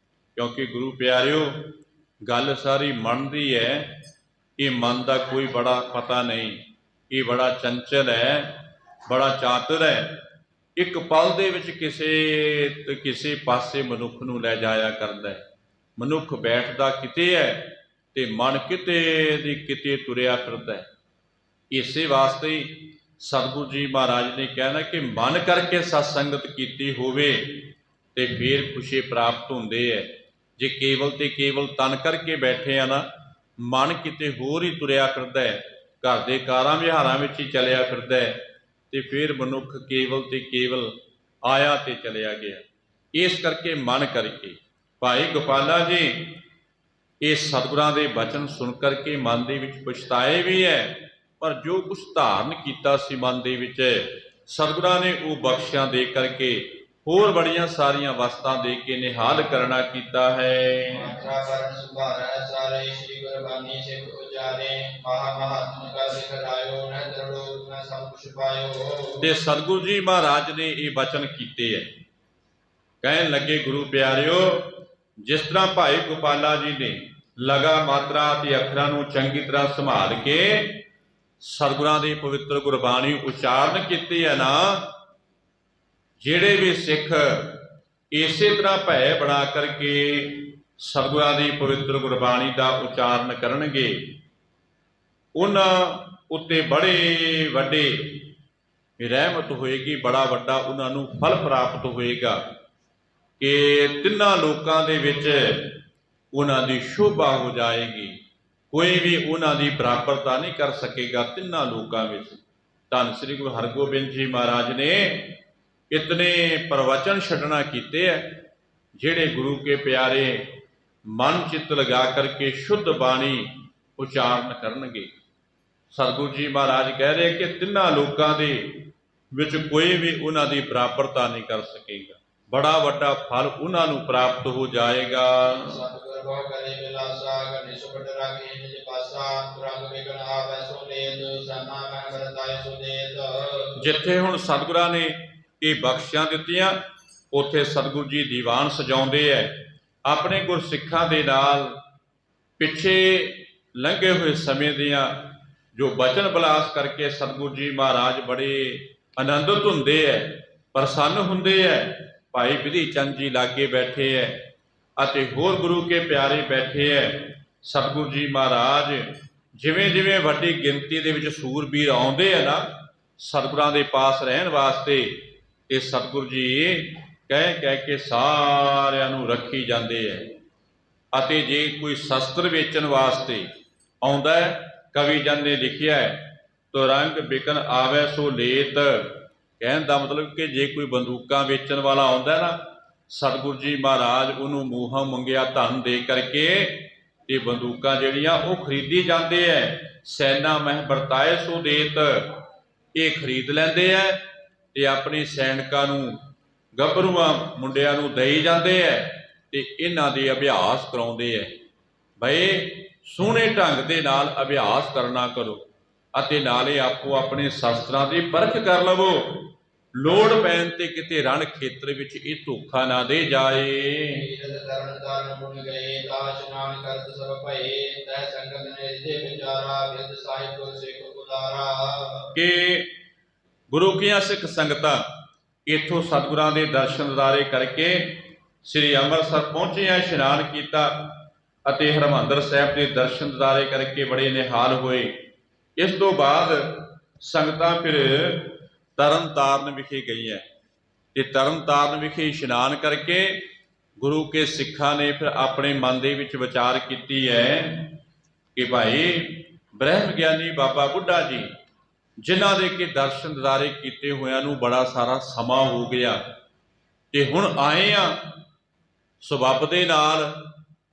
ਕਿਉਂਕਿ ਗੁਰੂ ਪਿਆਰਿਓ ਗੱਲ ਸਾਰੀ ਮਨ ਦੀ ਹੈ। ਇਹ ਮਨ ਦਾ ਕੋਈ ਬੜਾ ਪਤਾ ਨਹੀਂ, ਇਹ ਬੜਾ ਚੰਚਲ ਹੈ, ਬੜਾ ਚਾਤੁਰ ਹੈ। ਇੱਕ ਪਲ ਦੇ ਵਿੱਚ ਕਿਸੇ ਪਾਸੇ ਮਨੁੱਖ ਨੂੰ ਲੈ ਜਾਇਆ ਕਰਦਾ ਹੈ। ਮਨੁੱਖ ਬੈਠਦਾ ਕਿਤੇ ਹੈ ਤੇ ਮਨ ਕਿਤੇ ਦੀ ਕਿਤੇ ਤੁਰਿਆ ਫਿਰਦਾ ਹੈ। ਇਸੇ ਵਾਸਤੇ ਹੀ ਸਤਿਗੁਰੂ ਜੀ ਮਹਾਰਾਜ ਨੇ ਕਹਿਣਾ ਕਿ ਮਨ ਕਰਕੇ ਸਤਸੰਗਤ ਕੀਤੀ ਹੋਵੇ ਤੇ ਫੇਰ ਖੁਸ਼ੀ ਪ੍ਰਾਪਤ ਹੁੰਦੇ ਹੈ। ਜੇ ਕੇਵਲ ਤੇ ਕੇਵਲ ਤਨ ਕਰਕੇ ਬੈਠੇ ਆ ਨਾ, ਮਨ ਕਿਤੇ ਹੋਰ ਹੀ ਤੁਰਿਆ ਫਿਰਦਾ ਹੈ, ਘਰ ਦੇ ਕਾਰਾਂ ਵਿਹਾਰਾਂ ਵਿੱਚ ਹੀ ਚਲਿਆ ਫਿਰਦਾ ਹੈ, ਤੇ ਫਿਰ ਮਨੁੱਖ ਕੇਵਲ ਤੇ ਕੇਵਲ ਆਇਆ ਤੇ ਚਲਿਆ ਗਿਆ। ਇਸ ਕਰਕੇ ਮਨ ਕਰਕੇ ਭਾਈ ਗੋਪਾਲਾ ਜੀ ਇਹ ਸਤਿਗੁਰਾਂ ਦੇ ਬਚਨ ਸੁਣ ਕਰਕੇ ਮਨ ਦੇ ਵਿੱਚ ਪਛਤਾਏ ਵੀ ਹੈ, ਪਰ ਜੋ ਕੁਛ ਧਾਰਨ ਕੀਤਾ ਸੀ ਮਨ ਦੇ ਵਿੱਚ ਸਤਿਗੁਰਾਂ ਨੇ ਉਹ ਬਖਸ਼ਿਸ਼ਾਂ ਦੇ ਕਰਕੇ ਹੋਰ ਬੜੀਆਂ ਸਾਰੀਆਂ ਵਸਤਾਂ ਦੇ ਕੇ ਨਿਹਾਲ ਕਰਨਾ ਕੀਤਾ ਹੈ। ਤੇ ਸਤਿਗੁਰੂ ਜੀ ਮਹਾਰਾਜ ਨੇ ਇਹ ਬਚਨ ਕੀਤੇ ਹੈ। ਕਹਿਣ ਲੱਗੇ ਗੁਰੂ ਪਿਆਰਿਓ, ਜਿਸ ਤਰ੍ਹਾਂ ਭਾਈ ਗੋਪਾਲਾ ਜੀ ਨੇ ਲਗਾ ਮਾਤਰਾ ਤੇ ਅੱਖਰਾਂ ਨੂੰ ਚੰਗੀ ਤਰ੍ਹਾਂ ਸੰਭਾਲ ਕੇ ਸਤਿਗੁਰਾਂ ਦੀ ਪਵਿੱਤਰ ਗੁਰਬਾਣੀ ਉਚਾਰਨ ਕੀਤੀ ਹੈ ਨਾ, ਜਿਹੜੇ ਵੀ ਸਿੱਖ ਇਸੇ ਤਰ੍ਹਾਂ ਭੈ ਬਣਾ ਕਰਕੇ ਸਤਿਗੁਰਾਂ ਦੀ ਪਵਿੱਤਰ ਗੁਰਬਾਣੀ ਦਾ ਉਚਾਰਨ ਕਰਨਗੇ, ਉਹਨਾਂ ਉੱਤੇ ਬੜੇ ਵੱਡੇ ਰਹਿਮਤ ਹੋਏਗੀ, ਬੜਾ ਵੱਡਾ ਉਹਨਾਂ ਨੂੰ ਫਲ ਪ੍ਰਾਪਤ ਹੋਏਗਾ ਕਿ ਤਿੰਨਾਂ ਲੋਕਾਂ ਦੇ ਵਿੱਚ ਉਹਨਾਂ ਦੀ ਸ਼ੋਭਾ ਹੋ ਜਾਏਗੀ। ਕੋਈ ਵੀ ਉਹਨਾਂ ਦੀ ਬਰਾਬਰਤਾ ਨਹੀਂ ਕਰ ਸਕੇਗਾ ਤਿੰਨਾਂ ਲੋਕਾਂ ਵਿੱਚ। ਧੰਨ ਸ੍ਰੀ ਗੁਰੂ ਹਰਗੋਬਿੰਦ ਜੀ ਮਹਾਰਾਜ ਨੇ ਇਤਨੇ ਪ੍ਰਵਚਨ ਛੱਡਣਾ ਕੀਤੇ ਹੈ, ਜਿਹੜੇ ਗੁਰੂ ਕੇ ਪਿਆਰੇ ਮਨ ਚਿੱਤ ਲਗਾ ਕਰਕੇ ਸ਼ੁੱਧ ਬਾਣੀ ਉਚਾਰਨ ਕਰਨਗੇ। ਸਤਿਗੁਰੂ ਜੀ ਮਹਾਰਾਜ ਕਹਿ ਰਹੇ ਕਿ ਤਿੰਨਾਂ ਲੋਕਾਂ ਦੇ ਵਿੱਚ ਕੋਈ ਵੀ ਉਹਨਾਂ ਦੀ ਬਰਾਬਰਤਾ ਨਹੀਂ ਕਰ ਸਕੇਗਾ, ਬੜਾ ਵੱਡਾ ਫਲ ਉਹਨਾਂ ਨੂੰ ਪ੍ਰਾਪਤ ਹੋ ਜਾਏਗਾ। ਜਿੱਥੇ ਹੁਣ ਸਤਿਗੁਰਾਂ ਨੇ ਇਹ ਬਖਸ਼ਿਸ਼ਾਂ ਦਿੱਤੀਆਂ, ਉੱਥੇ ਸਤਿਗੁਰੂ ਜੀ ਦੀਵਾਨ ਸਜਾਉਂਦੇ ਐ ਆਪਣੇ ਗੁਰਸਿੱਖਾਂ ਦੇ ਨਾਲ। ਪਿੱਛੇ ਲੰਘੇ ਹੋਏ ਸਮੇਂ ਦੀਆਂ ਜੋ ਬਚਨ ਬਿਲਾਸ ਕਰਕੇ ਸਤਿਗੁਰੂ ਜੀ ਮਹਾਰਾਜ ਬੜੇ ਆਨੰਦਿਤ ਹੁੰਦੇ ਐ, ਪ੍ਰਸੰਨ ਹੁੰਦੇ ਐ। ਭਾਈ ਵਿਧੀ ਚੰਦ ਜੀ ਲਾਗੇ ਬੈਠੇ ਐ ਅਤੇ ਹੋਰ ਗੁਰੂ ਕੇ ਪਿਆਰੇ ਬੈਠੇ ਐ। ਸਤਿਗੁਰੂ ਜੀ ਮਹਾਰਾਜ ਜਿਵੇਂ ਜਿਵੇਂ ਵੱਡੀ ਗਿਣਤੀ ਦੇ ਵਿੱਚ ਸੂਰਬੀਰ ਆਉਂਦੇ ਆ ਨਾ ਸਤਿਗੁਰਾਂ ਦੇ ਪਾਸ ਰਹਿਣ ਵਾਸਤੇ, ਤੇ ਸਤਿਗੁਰੂ ਜੀ ਕਹਿ ਕੇ ਸਾਰਿਆਂ ਨੂੰ ਰੱਖੀ ਜਾਂਦੇ ਐ। ਅਤੇ ਜੇ ਕੋਈ ਸ਼ਸਤਰ ਵੇਚਣ ਵਾਸਤੇ ਆਉਂਦਾ ਹੈ, ਕਵੀ ਜਨ ਨੇ ਲਿਖਿਆ ਹੈ ਤੁਰੰਗ ਬਿਕਨ ਆਵੇ ਸੋ ਲੇਤ, ਕਹਿਣ ਦਾ ਮਤਲਬ ਕਿ ਜੇ ਕੋਈ ਬੰਦੂਕਾਂ ਵੇਚਣ ਵਾਲਾ ਆਉਂਦਾ ਨਾ, ਸਤਿਗੁਰੂ ਜੀ ਮਹਾਰਾਜ ਉਹਨੂੰ ਮੂੰਹੋਂ ਮੰਗਿਆ ਧਨ ਦੇ ਕਰਕੇ ਇਹ ਬੰਦੂਕਾਂ ਜਿਹੜੀਆਂ ਉਹ ਖਰੀਦੀ ਜਾਂਦੇ ਐ। ਸੈਨਾ ਮਹਿ ਵਰਤਾਏ ਸੋ ਦੇਤ, ਇਹ ਖਰੀਦ ਲੈਂਦੇ ਐ ਤੇ ਆਪਣੇ ਸੈਨਿਕਾਂ ਨੂੰ, ਗੱਭਰੂਆਂ ਮੁੰਡਿਆਂ ਨੂੰ ਦੇਈ ਜਾਂਦੇ ਐ ਤੇ ਇਹਨਾਂ ਦੇ ਅਭਿਆਸ ਕਰਾਉਂਦੇ ਐ। ਬਈ ਸੋਹਣੇ ਢੰਗ ਦੇ ਨਾਲ ਅਭਿਆਸ ਕਰਨਾ ਕਰੋ ਅਤੇ ਨਾਲੇ ਆਪੋ ਆਪਣੇ ਸ਼ਸਤਰਾਂ ਦੀ ਪਰਖ ਕਰ ਲਵੋ, ਲੋੜ ਪੈਣ ਤੇ ਕਿਤੇ ਰਣ ਖੇਤਰ ਵਿੱਚ ਇਹ ਧੋਖਾ ਨਾ ਦੇ ਜਾਏ। ਕਿ ਗੁਰੂ ਕੀਆਂ ਸਿੱਖ ਸੰਗਤਾਂ ਇੱਥੋਂ ਸਤਿਗੁਰਾਂ ਦੇ ਦਰਸ਼ਨ ਦਿਦਾਰੇ ਕਰਕੇ ਸ੍ਰੀ ਅੰਮ੍ਰਿਤਸਰ ਪਹੁੰਚੇ ਆ, ਇਸ਼ਨਾਨ ਕੀਤਾ ਅਤੇ ਹਰਿਮੰਦਰ ਸਾਹਿਬ ਦੇ ਦਰਸ਼ਨ ਦਿਦਾਰੇ ਕਰਕੇ ਬੜੇ ਨਿਹਾਲ ਹੋਏ। ਇਸ ਤੋਂ ਬਾਅਦ ਸੰਗਤਾਂ ਫਿਰ ਤਰਨ ਤਾਰਨ ਵਿਖੇ ਗਈਆਂ ਤੇ ਤਰਨ ਤਾਰਨ ਵਿਖੇ ਇਸ਼ਨਾਨ ਕਰਕੇ ਗੁਰੂ ਕੇ ਸਿੱਖਾਂ ਨੇ ਫਿਰ ਆਪਣੇ ਮਨ ਦੇ ਵਿੱਚ ਵਿਚਾਰ ਕੀਤੀ ਹੈ ਕਿ ਭਾਈ ਬ੍ਰਹਮ ਗਿਆਨੀ ਬਾਬਾ ਬੁੱਢਾ ਜੀ, ਜਿਨ੍ਹਾਂ ਦੇ ਕਿ ਦਰਸ਼ਨ ਦਿਦਾਰੇ ਕੀਤੇ ਹੋਇਆਂ ਨੂੰ ਬੜਾ ਸਾਰਾ ਸਮਾਂ ਹੋ ਗਿਆ ਤੇ ਹੁਣ ਆਏ ਆ ਸਬੱਬ ਦੇ ਨਾਲ,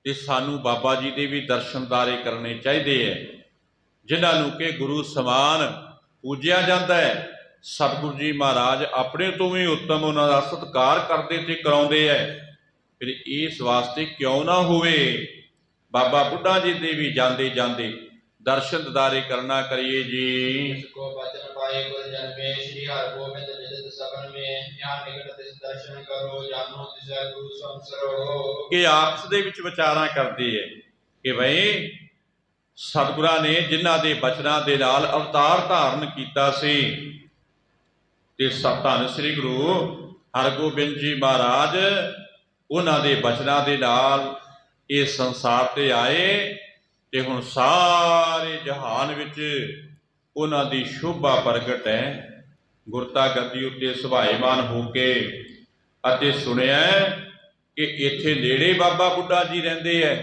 ਤੇ ਸਾਨੂੰ ਬਾਬਾ ਜੀ ਦੇ ਵੀ ਦਰਸ਼ਨ ਦਿਦਾਰੇ ਕਰਨੇ ਚਾਹੀਦੇ ਹੈ, ਜਿਨ੍ਹਾਂ ਨੂੰ ਕਿ ਗੁਰੂ ਸਮਾਨ ਪੂਜਿਆ ਜਾਂਦਾ ਹੈ। ਸਤਿਗੁਰੂ ਜੀ ਮਹਾਰਾਜ ਆਪਣੇ ਤੋਂ ਵੀ ਉੱਤਮ ਉਹਨਾਂ ਦਾ ਸਤਿਕਾਰ ਕਰਦੇ ਤੇ ਕਰਾਉਂਦੇ ਹੈ। ਫਿਰ ਇਸ ਵਾਸਤੇ ਕਿਉਂ ਨਾ ਹੋਵੇ ਬਾਬਾ ਬੁੱਢਾ ਜੀ ਦੇ ਵੀ ਜਾਂਦੇ ਜਾਂਦੇ ਦਰਸ਼ਨ ਦਿਦਾਰੇ ਕਰਨਾ ਕਰੀਏ ਜੀ। ਇਹ ਆਪਸ ਦੇ ਵਿੱਚ ਵਿਚਾਰਾਂ ਕਰਦੇ ਹੈ ਕਿ ਬਈ ਸਤਿਗੁਰਾਂ ਨੇ ਜਿਨ੍ਹਾਂ ਦੇ ਬਚਨਾਂ ਦੇ ਨਾਲ ਅਵਤਾਰ ਧਾਰਨ ਕੀਤਾ ਸੀ, ਤੇ ਧੰਨ ਸ੍ਰੀ ਗੁਰੂ ਹਰਗੋਬਿੰਦ ਜੀ ਮਹਾਰਾਜ ਉਹਨਾਂ ਦੇ ਬਚਨਾਂ ਦੇ ਨਾਲ ਇਹ ਸੰਸਾਰ ਤੇ ਆਏ ਤੇ ਹੁਣ ਸਾਰੇ ਜਹਾਨ ਵਿੱਚ ਉਹਨਾਂ ਦੀ ਸ਼ੋਭਾ ਪ੍ਰਗਟ ਹੈ। ਗੁਰਤਾ ਗੱਦੀ ਉੱਤੇ ਸੁਭਾਏਮਾਨ ਹੋ ਕੇ ਅਤੇ ਸੁਣਿਆ ਕਿ ਇੱਥੇ ਨੇੜੇ ਬਾਬਾ ਬੁੱਢਾ ਜੀ ਰਹਿੰਦੇ ਹੈ,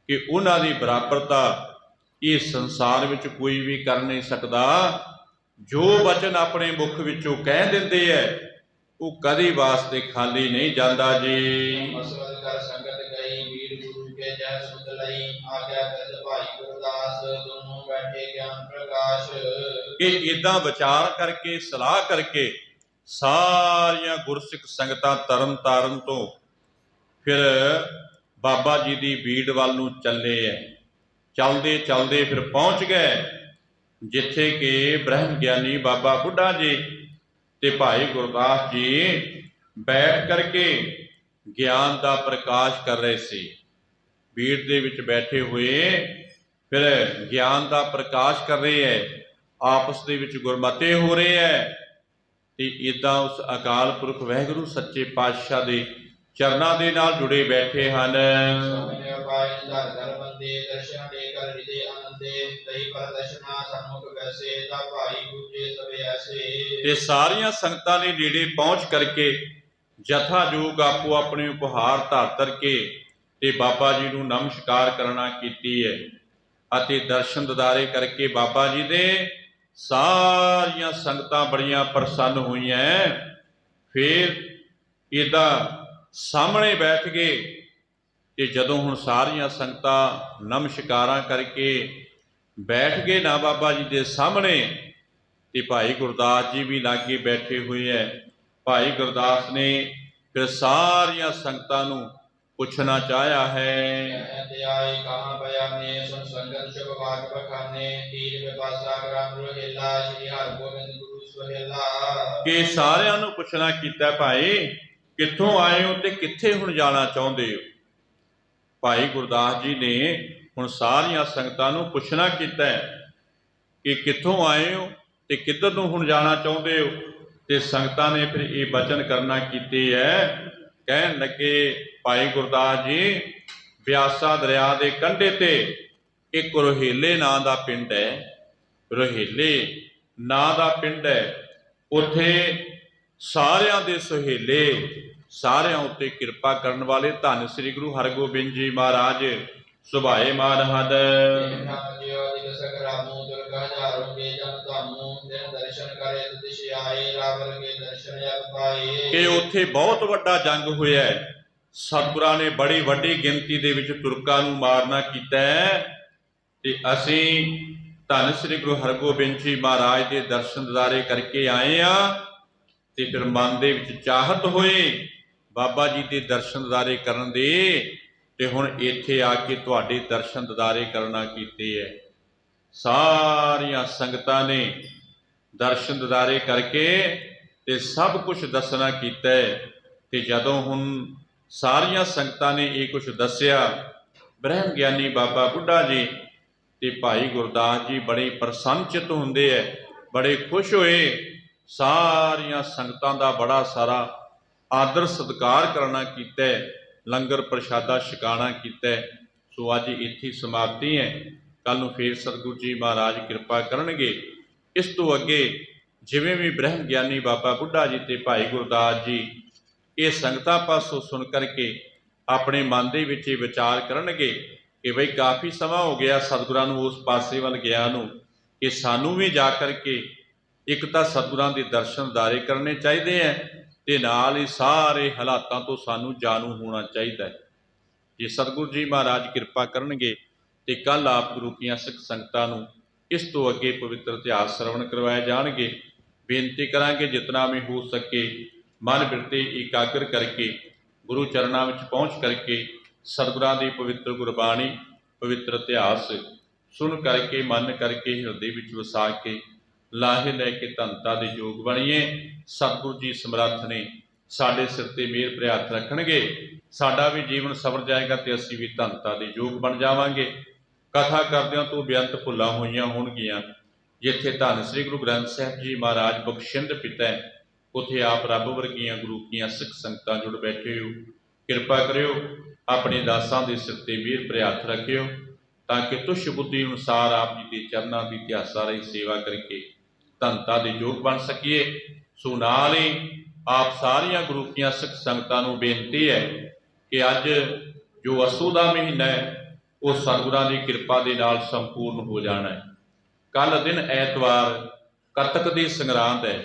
ਕਿ ਉਹਨਾਂ ਦੀ ਬਰਾਬਰਤਾ ਇਹ ਸੰਸਾਰ ਵਿੱਚ ਕੋਈ ਵੀ ਕਰ ਨਹੀਂ ਸਕਦਾ। ਜੋ ਬਚਨ ਆਪਣੇ ਮੁਖ ਵਿੱਚੋਂ ਕਹਿ ਦਿੰਦੇ ਹੈ ਉਹ ਕਦੇ ਵਾਸਤੇ ਖਾਲੀ ਨਹੀਂ ਜਾਂਦਾ ਜੀ। ਇਹ ਇਦਾਂ ਵਿਚਾਰ ਕਰਕੇ ਸਲਾਹ ਕਰਕੇ ਸਾਰੀਆਂ ਗੁਰਸਿੱਖ ਸੰਗਤਾਂ ਤਰਨ ਤਾਰਨ ਤੋਂ ਫਿਰ ਬਾਬਾ ਜੀ ਦੀ ਬੀੜ ਵੱਲ ਨੂੰ ਚੱਲੇ ਐ। ਚਲਦੇ ਚਲਦੇ ਫਿਰ ਪਹੁੰਚ ਗਏ ਜਿੱਥੇ ਕਿ ਬ੍ਰਹਮ ਗਿਆਨੀ ਬਾਬਾ ਬੁੱਢਾ ਜੀ ਤੇ ਭਾਈ ਗੁਰਦਾਸ ਜੀ ਬੈਠ ਕਰਕੇ ਗਿਆਨ ਦਾ ਪ੍ਰਕਾਸ਼ ਕਰ ਰਹੇ ਸੀ। ਬੀੜ ਦੇ ਵਿੱਚ ਬੈਠੇ ਹੋਏ ਫਿਰ ਗਿਆਨ ਦਾ ਪ੍ਰਕਾਸ਼ ਕਰ ਰਹੇ ਹੈ, ਆਪਸ ਦੇ ਵਿੱਚ ਗੁਰਮਤੇ ਹੋ ਰਹੇ ਹੈ। ਤੇ ਇਦਾਂ ਉਸ ਅਕਾਲ ਪੁਰਖ ਵਾਹਿਗੁਰੂ ਸੱਚੇ ਪਾਤਸ਼ਾਹ ਦੇ ਚਰਨਾਂ ਦੇ ਨਾਲ ਜੁੜੇ ਬੈਠੇ ਹਨ। ਸੋਨੇ ਪਾਏ ਧਰ ਧਰ ਬੰਦੇ ਦਰਸ਼ਨ ਦੇ ਕਰ ਹਿਦੇ ਆਨੰਦੇ ਤਈ ਪਰ ਦਰਸ਼ਨਾ ਸਨਮੁਖ ਵੈਸੇ ਤਾ ਭਾਈ ਗੁਜੇ ਸਵੇ ਐਸੇ। ਤੇ ਸਾਰੀਆਂ ਸੰਗਤਾਂ ਨੇ ਨੇੜੇ ਪਹੁੰਚ ਕਰਕੇ ਜਥਾ ਜੋਗ ਆਪੋ ਆਪਣੇ ਉਪਹਾਰ ਧਰ ਕੇ ਤੇ ਬਾਬਾ ਜੀ ਨੂੰ ਨਮਸਕਾਰ ਕਰਨਾ ਕੀਤੀ ਹੈ ਅਤੇ ਦਰਸ਼ਨ ਦਿਦਾਰੇ ਕਰਕੇ ਬਾਬਾ ਜੀ ਦੇ ਸਾਰੀਆਂ ਸੰਗਤਾਂ ਬੜੀਆਂ ਪ੍ਰਸੰਨ ਹੋਈਆਂ। ਫਿਰ ਇਹਦਾ ਸਾਹਮਣੇ ਬੈਠ ਗਏ ਤੇ ਜਦੋਂ ਹੁਣ ਸਾਰੀਆਂ ਸੰਗਤਾਂ ਨਮਸਕਾਰਾਂ ਕਰਕੇ ਬੈਠ ਗਏ ਨਾ ਬਾਬਾ ਜੀ ਦੇ ਸਾਹਮਣੇ, ਤੇ ਭਾਈ ਗੁਰਦਾਸ ਜੀ ਵੀ ਲਾਗੇ ਬੈਠੇ ਹੋਏ ਹੈ। ਭਾਈ ਗੁਰਦਾਸ ਨੇ ਫਿਰ ਸਾਰੀਆਂ ਸੰਗਤਾਂ ਨੂੰ ਪੁੱਛਣਾ ਚਾਹਿਆ ਹੈ। ਤੇ ਆਏ ਕਹਾਂ ਬਿਆਨੇ ਸੁਨ ਸੰਗਤ ਸ਼ੁਭ ਵਾਕ ਬਖਾਨੇ ਤੀਰ ਵਿਪਾਸਾ ਗ੍ਰੰਥ ਰੋਹਿਲਾ ਸ਼੍ਰੀ ਹਰਿਗੋਬਿੰਦ ਗੁਰੂ ਸੋਹਿਲਾ। ਕਿ ਸਾਰਿਆਂ ਨੂੰ ਪੁੱਛਣਾ ਕੀਤਾ ਭਾਈ ਕਿੱਥੋਂ ਆਏ ਹੋ ਤੇ ਕਿੱਥੇ ਹੁਣ ਜਾਣਾ ਚਾਹੁੰਦੇ ਹੋ। ਭਾਈ ਗੁਰਦਾਸ ਜੀ ਨੇ ਹੁਣ ਸਾਰੀਆਂ ਸੰਗਤਾਂ ਨੂੰ ਪੁੱਛਣਾ ਕੀਤਾ ਕਿ ਕਿੱਥੋਂ ਆਏ ਹੋ ਤੇ ਕਿੱਧਰ ਨੂੰ ਹੁਣ ਜਾਣਾ ਚਾਹੁੰਦੇ ਹੋ। ਤੇ ਸੰਗਤਾਂ ਨੇ ਫਿਰ ਇਹ ਬਚਨ ਕਰਨਾ ਕੀਤੇ ਹੈ। ਕਹਿਣ ਲੱਗੇ ਭਾਈ ਗੁਰਦਾਸ ਜੀ ਬਿਆਸਾ ਦਰਿਆ ਦੇ ਕੰਢੇ ਤੇ ਇੱਕ ਰੋਹਿਲੇ ਨਾਂ ਦਾ ਪਿੰਡ ਹੈ। ਰੋਹਿਲੇ ਨਾਂ ਦਾ ਪਿੰਡ ਹੈ। ਉੱਥੇ ਸਾਰਿਆਂ ਦੇ ਸੁਹੇਲੇ, ਸਾਰਿਆਂ ਉੱਤੇ ਕਿਰਪਾ ਕਰਨ ਵਾਲੇ ਧੰਨ ਸ੍ਰੀ ਗੁਰੂ ਹਰਗੋਬਿੰਦ ਜੀ ਮਹਾਰਾਜ ਸੁਭਾਏ ਮਾਨਹਦ। ਕਿ ਉੱਥੇ ਬਹੁਤ ਵੱਡਾ ਜੰਗ ਹੋਇਆ ਹੈ। ਸਤਿਗੁਰਾਂ ਨੇ ਬੜੀ ਵੱਡੀ ਗਿਣਤੀ ਦੇ ਵਿੱਚ ਤੁਰਕਾਂ ਨੂੰ ਮਾਰਨਾ ਕੀਤਾ ਹੈ ਤੇ ਅਸੀਂ ਧੰਨ ਸ੍ਰੀ ਗੁਰੂ ਹਰਗੋਬਿੰਦ ਜੀ ਮਹਾਰਾਜ ਦੇ ਦਰਸ਼ਨ ਦਿਦਾਰੇ ਕਰਕੇ ਆਏ ਆ। ਤੇ ਫਿਰ ਮਨ ਦੇ ਵਿੱਚ ਚਾਹਤ ਹੋਏ ਬਾਬਾ ਜੀ ਦੇ ਦਰਸ਼ਨ ਦਿਦਾਰੇ ਕਰਨ ਦੇ, ਤੇ ਹੁਣ ਇੱਥੇ ਆ ਕੇ ਤੁਹਾਡੇ ਦਰਸ਼ਨ ਦਿਦਾਰੇ ਕਰਨਾ ਕੀਤੇ ਹੈ। ਸਾਰੀਆਂ ਸੰਗਤਾਂ ਨੇ ਦਰਸ਼ਨ ਦਿਦਾਰੇ ਕਰਕੇ ਤੇ ਸਭ ਕੁਝ ਦੱਸਣਾ ਕੀਤਾ ਹੈ। ਤੇ ਜਦੋਂ ਹੁਣ ਸਾਰੀਆਂ ਸੰਗਤਾਂ ਨੇ ਇਹ ਕੁਝ ਦੱਸਿਆ, ਬ੍ਰਹਮ ਗਿਆਨੀ ਬਾਬਾ ਬੁੱਢਾ ਜੀ ਤੇ ਭਾਈ ਗੁਰਦਾਸ ਜੀ ਬੜੇ ਪ੍ਰਸੰਨਚਿਤ ਹੁੰਦੇ ਹੈ, ਬੜੇ ਖੁਸ਼ ਹੋਏ। ਸਾਰੀਆਂ ਸੰਗਤਾਂ ਦਾ ਬੜਾ ਸਾਰਾ ਆਦਰ ਸਤਿਕਾਰ ਕਰਨਾ ਕੀਤਾ, ਲੰਗਰ ਪ੍ਰਸ਼ਾਦਾ ਛਕਾਣਾ ਕੀਤਾ। ਸੋ ਅੱਜ ਇੱਥੇ ਸਮਾਪਤੀ ਹੈ। ਕੱਲ ਨੂੰ ਫੇਰ ਸਤਿਗੁਰੂ ਜੀ ਮਹਾਰਾਜ ਕਿਰਪਾ ਕਰਨਗੇ। ਇਸ ਤੋਂ ਅੱਗੇ ਜਿਵੇਂ ਵੀ ਬ੍ਰਹਮ ਗਿਆਨੀ ਬਾਬਾ ਬੁੱਢਾ ਜੀ ਤੇ ਭਾਈ ਗੁਰਦਾਸ ਜੀ ਇਹ ਸੰਗਤਾਂ ਪਾਸੋਂ ਸੁਣ ਕਰਕੇ ਆਪਣੇ ਮਨ ਦੇ ਵਿੱਚ ਇਹ ਵਿਚਾਰ ਕਰਨਗੇ ਕਿ ਬਈ ਕਾਫੀ ਸਮਾਂ ਹੋ ਗਿਆ ਸਤਿਗੁਰਾਂ ਨੂੰ ਉਸ ਪਾਸੇ ਵੱਲ ਗਿਆ ਨੂੰ, ਕਿ ਸਾਨੂੰ ਵੀ ਜਾ ਕਰਕੇ ਇੱਕ ਤਾਂ ਸਤਿਗੁਰਾਂ ਦੇ ਦਰਸ਼ਨ ਦਿਦਾਰੇ ਕਰਨੇ ਚਾਹੀਦੇ ਹੈ ਤੇ ਨਾਲ ਹੀ ਸਾਰੇ ਹਾਲਾਤਾਂ ਤੋਂ ਸਾਨੂੰ ਜਾਣੂ ਹੋਣਾ ਚਾਹੀਦਾ ਹੈ। ਜੇ ਸਤਿਗੁਰੂ ਜੀ ਮਹਾਰਾਜ ਕਿਰਪਾ ਕਰਨਗੇ ਤੇ ਕੱਲ੍ਹ ਆਪ ਗੁਰੂ ਕੀਆਂ ਸਿੱਖ ਸੰਗਤਾਂ ਨੂੰ ਇਸ ਤੋਂ ਅੱਗੇ ਪਵਿੱਤਰ ਇਤਿਹਾਸ ਸਰਵਣ ਕਰਵਾਏ ਜਾਣਗੇ। ਬੇਨਤੀ ਕਰਾਂਗੇ ਜਿਤਨਾ ਵੀ ਹੋ ਸਕੇ ਮਨ ਬਿਰਤੇ ਇਕਾਗਰ ਕਰਕੇ ਗੁਰੂ ਚਰਨਾਂ ਵਿੱਚ ਪਹੁੰਚ ਕਰਕੇ ਸਤਿਗੁਰਾਂ ਦੀ ਪਵਿੱਤਰ ਗੁਰਬਾਣੀ, ਪਵਿੱਤਰ ਇਤਿਹਾਸ ਸੁਣ ਕਰਕੇ ਮਨ ਕਰਕੇ ਹਿਰਦੇ ਵਿੱਚ ਵਸਾ ਕੇ ਲਾਹੇ ਲੈ ਕੇ ਧੰਨਤਾ ਦੇ ਯੋਗ ਬਣੀਏ। ਸਤਿਗੁਰੂ ਜੀ ਸਮਰੱਥ ਨੇ, ਸਾਡੇ ਸਿਰ ਤੇ ਮਿਹਰ ਭਰਿਆ ਹੱਥ ਰੱਖਣਗੇ, ਸਾਡਾ ਵੀ ਜੀਵਨ ਸਵਰ ਜਾਏਗਾ ਤੇ ਅਸੀਂ ਵੀ ਧੰਨਤਾ ਦੇ ਯੋਗ ਬਣ ਜਾਵਾਂਗੇ। ਕਥਾ ਕਰਦਿਆਂ ਤੋਂ ਬੇਅੰਤ ਭੁੱਲਾਂ ਹੋਈਆਂ ਹੋਣਗੀਆਂ। ਜਿੱਥੇ ਧੰਨ ਸ੍ਰੀ ਗੁਰੂ ਗ੍ਰੰਥ ਸਾਹਿਬ ਜੀ ਮਹਾਰਾਜ ਬਖਸ਼ਿੰਦ ਪਿਤਾ ਹੈ, ਉੱਥੇ ਆਪ ਰੱਬ ਵਰਗੀਆਂ ਗੁਰੂ ਕੀਆਂ ਸਿੱਖ ਸੰਗਤਾਂ ਜੁੜ ਬੈਠੇ ਹੋ। ਕਿਰਪਾ ਕਰਿਓ ਆਪਣੇ ਦਾਸਾਂ ਦੇ ਸਿਰ ਤੇ ਮਿਹਰ ਭਰਿਆ ਹੱਥ ਰੱਖਿਓ, ਤਾਂ ਕਿ ਤੁਸ਼ ਬੁੱਧੀ ਅਨੁਸਾਰ ਆਪ ਜੀ ਦੇ ਚਰਨਾਂ ਦੀ ਇਤਿਹਾਸਾਂ ਰਾਹੀਂ ਸੇਵਾ ਕਰਕੇ ਧੰਨਤਾ ਦੇ ਯੋਗ ਬਣ ਸਕੀਏ। ਸੋ ਨਾਲ ਹੀ ਆਪ ਸਾਰੀਆਂ ਗੁਰੂ ਕੀਆਂ ਸਿੱਖ ਸੰਗਤਾਂ ਨੂੰ ਬੇਨਤੀ ਹੈ ਕਿ ਅੱਜ ਜੋ ਅੱਸੂ ਦਾ ਮਹੀਨਾ ਹੈ ਉਹ ਸਤਿਗੁਰਾਂ ਦੀ ਕਿਰਪਾ ਦੇ ਨਾਲ ਸੰਪੂਰਨ ਹੋ ਜਾਣਾ ਹੈ। ਕੱਲ੍ਹ ਦਿਨ ਐਤਵਾਰ ਕੱਤਕ ਦੀ ਸੰਗਰਾਂਦ ਹੈ।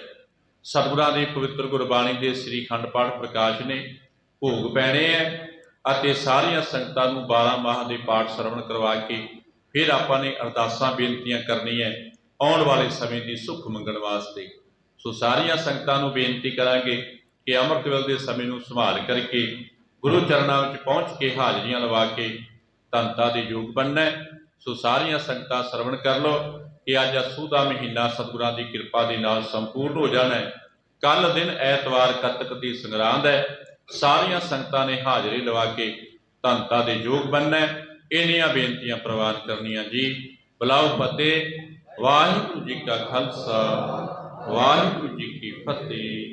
ਸਤਿਗੁਰਾਂ ਦੀ ਪਵਿੱਤਰ ਗੁਰਬਾਣੀ ਦੇ ਸ੍ਰੀ ਅਖੰਡ ਪਾਠ ਪ੍ਰਕਾਸ਼ ਨੇ, ਭੋਗ ਪੈਣੇ ਹੈ ਅਤੇ ਸਾਰੀਆਂ ਸੰਗਤਾਂ ਨੂੰ 12 ਮਾਹ ਦੇ ਪਾਠ ਸਰਵਣ ਕਰਵਾ ਕੇ ਫਿਰ ਆਪਾਂ ਨੇ ਅਰਦਾਸਾਂ ਬੇਨਤੀਆਂ ਕਰਨੀਆਂ ਆਉਣ ਵਾਲੇ ਸਮੇਂ ਦੀ ਸੁੱਖ ਮੰਗਣ ਵਾਸਤੇ। ਸੋ ਸਾਰੀਆਂ ਸੰਗਤਾਂ ਨੂੰ ਬੇਨਤੀ ਕਰਾਂਗੇ ਕਿ ਅੰਮ੍ਰਿਤ ਵੇਲੇ ਦੇ ਸਮੇਂ ਨੂੰ ਸੰਭਾਲ ਕਰਕੇ ਗੁਰੂ ਚਰਨਾਂ ਵਿੱਚ ਪਹੁੰਚ ਕੇ ਹਾਜ਼ਰੀਆਂ ਲਵਾ ਕੇ ਧੰਨਤਾ ਦੇ ਯੋਗ ਬਣਨਾ ਹੈ। ਸੋ ਸਾਰੀਆਂ ਸੰਗਤਾਂ ਸਰਵਣ ਕਰ ਲਓ ਕਿ ਅੱਜ ਅੱਸੂ ਦਾ ਮਹੀਨਾ ਸਤਿਗੁਰਾਂ ਦੀ ਕਿਰਪਾ ਦੇ ਨਾਲ ਸੰਪੂਰਨ ਹੋ ਜਾਣਾ ਹੈ। ਕੱਲ੍ਹ ਦਿਨ ਐਤਵਾਰ ਕੱਤਕ ਦੀ ਸੰਗਰਾਂਦ ਹੈ। ਸਾਰੀਆਂ ਸੰਗਤਾਂ ਨੇ ਹਾਜ਼ਰੀ ਲਵਾ ਕੇ ਧੰਨਤਾ ਦੇ ਯੋਗ ਬਣਨਾ ਹੈ। ਇੰਨੀਆਂ ਬੇਨਤੀਆਂ ਪ੍ਰਵਾਨ ਕਰਨੀਆਂ ਜੀ। ਬੁਲਾਓ ਫਤਿਹ। ਵਾਹਿਗੁਰੂ ਜੀ ਕਾ ਖਾਲਸਾ, ਵਾਹਿਗੁਰੂ ਜੀ ਕੀ ਫਤਿਹ।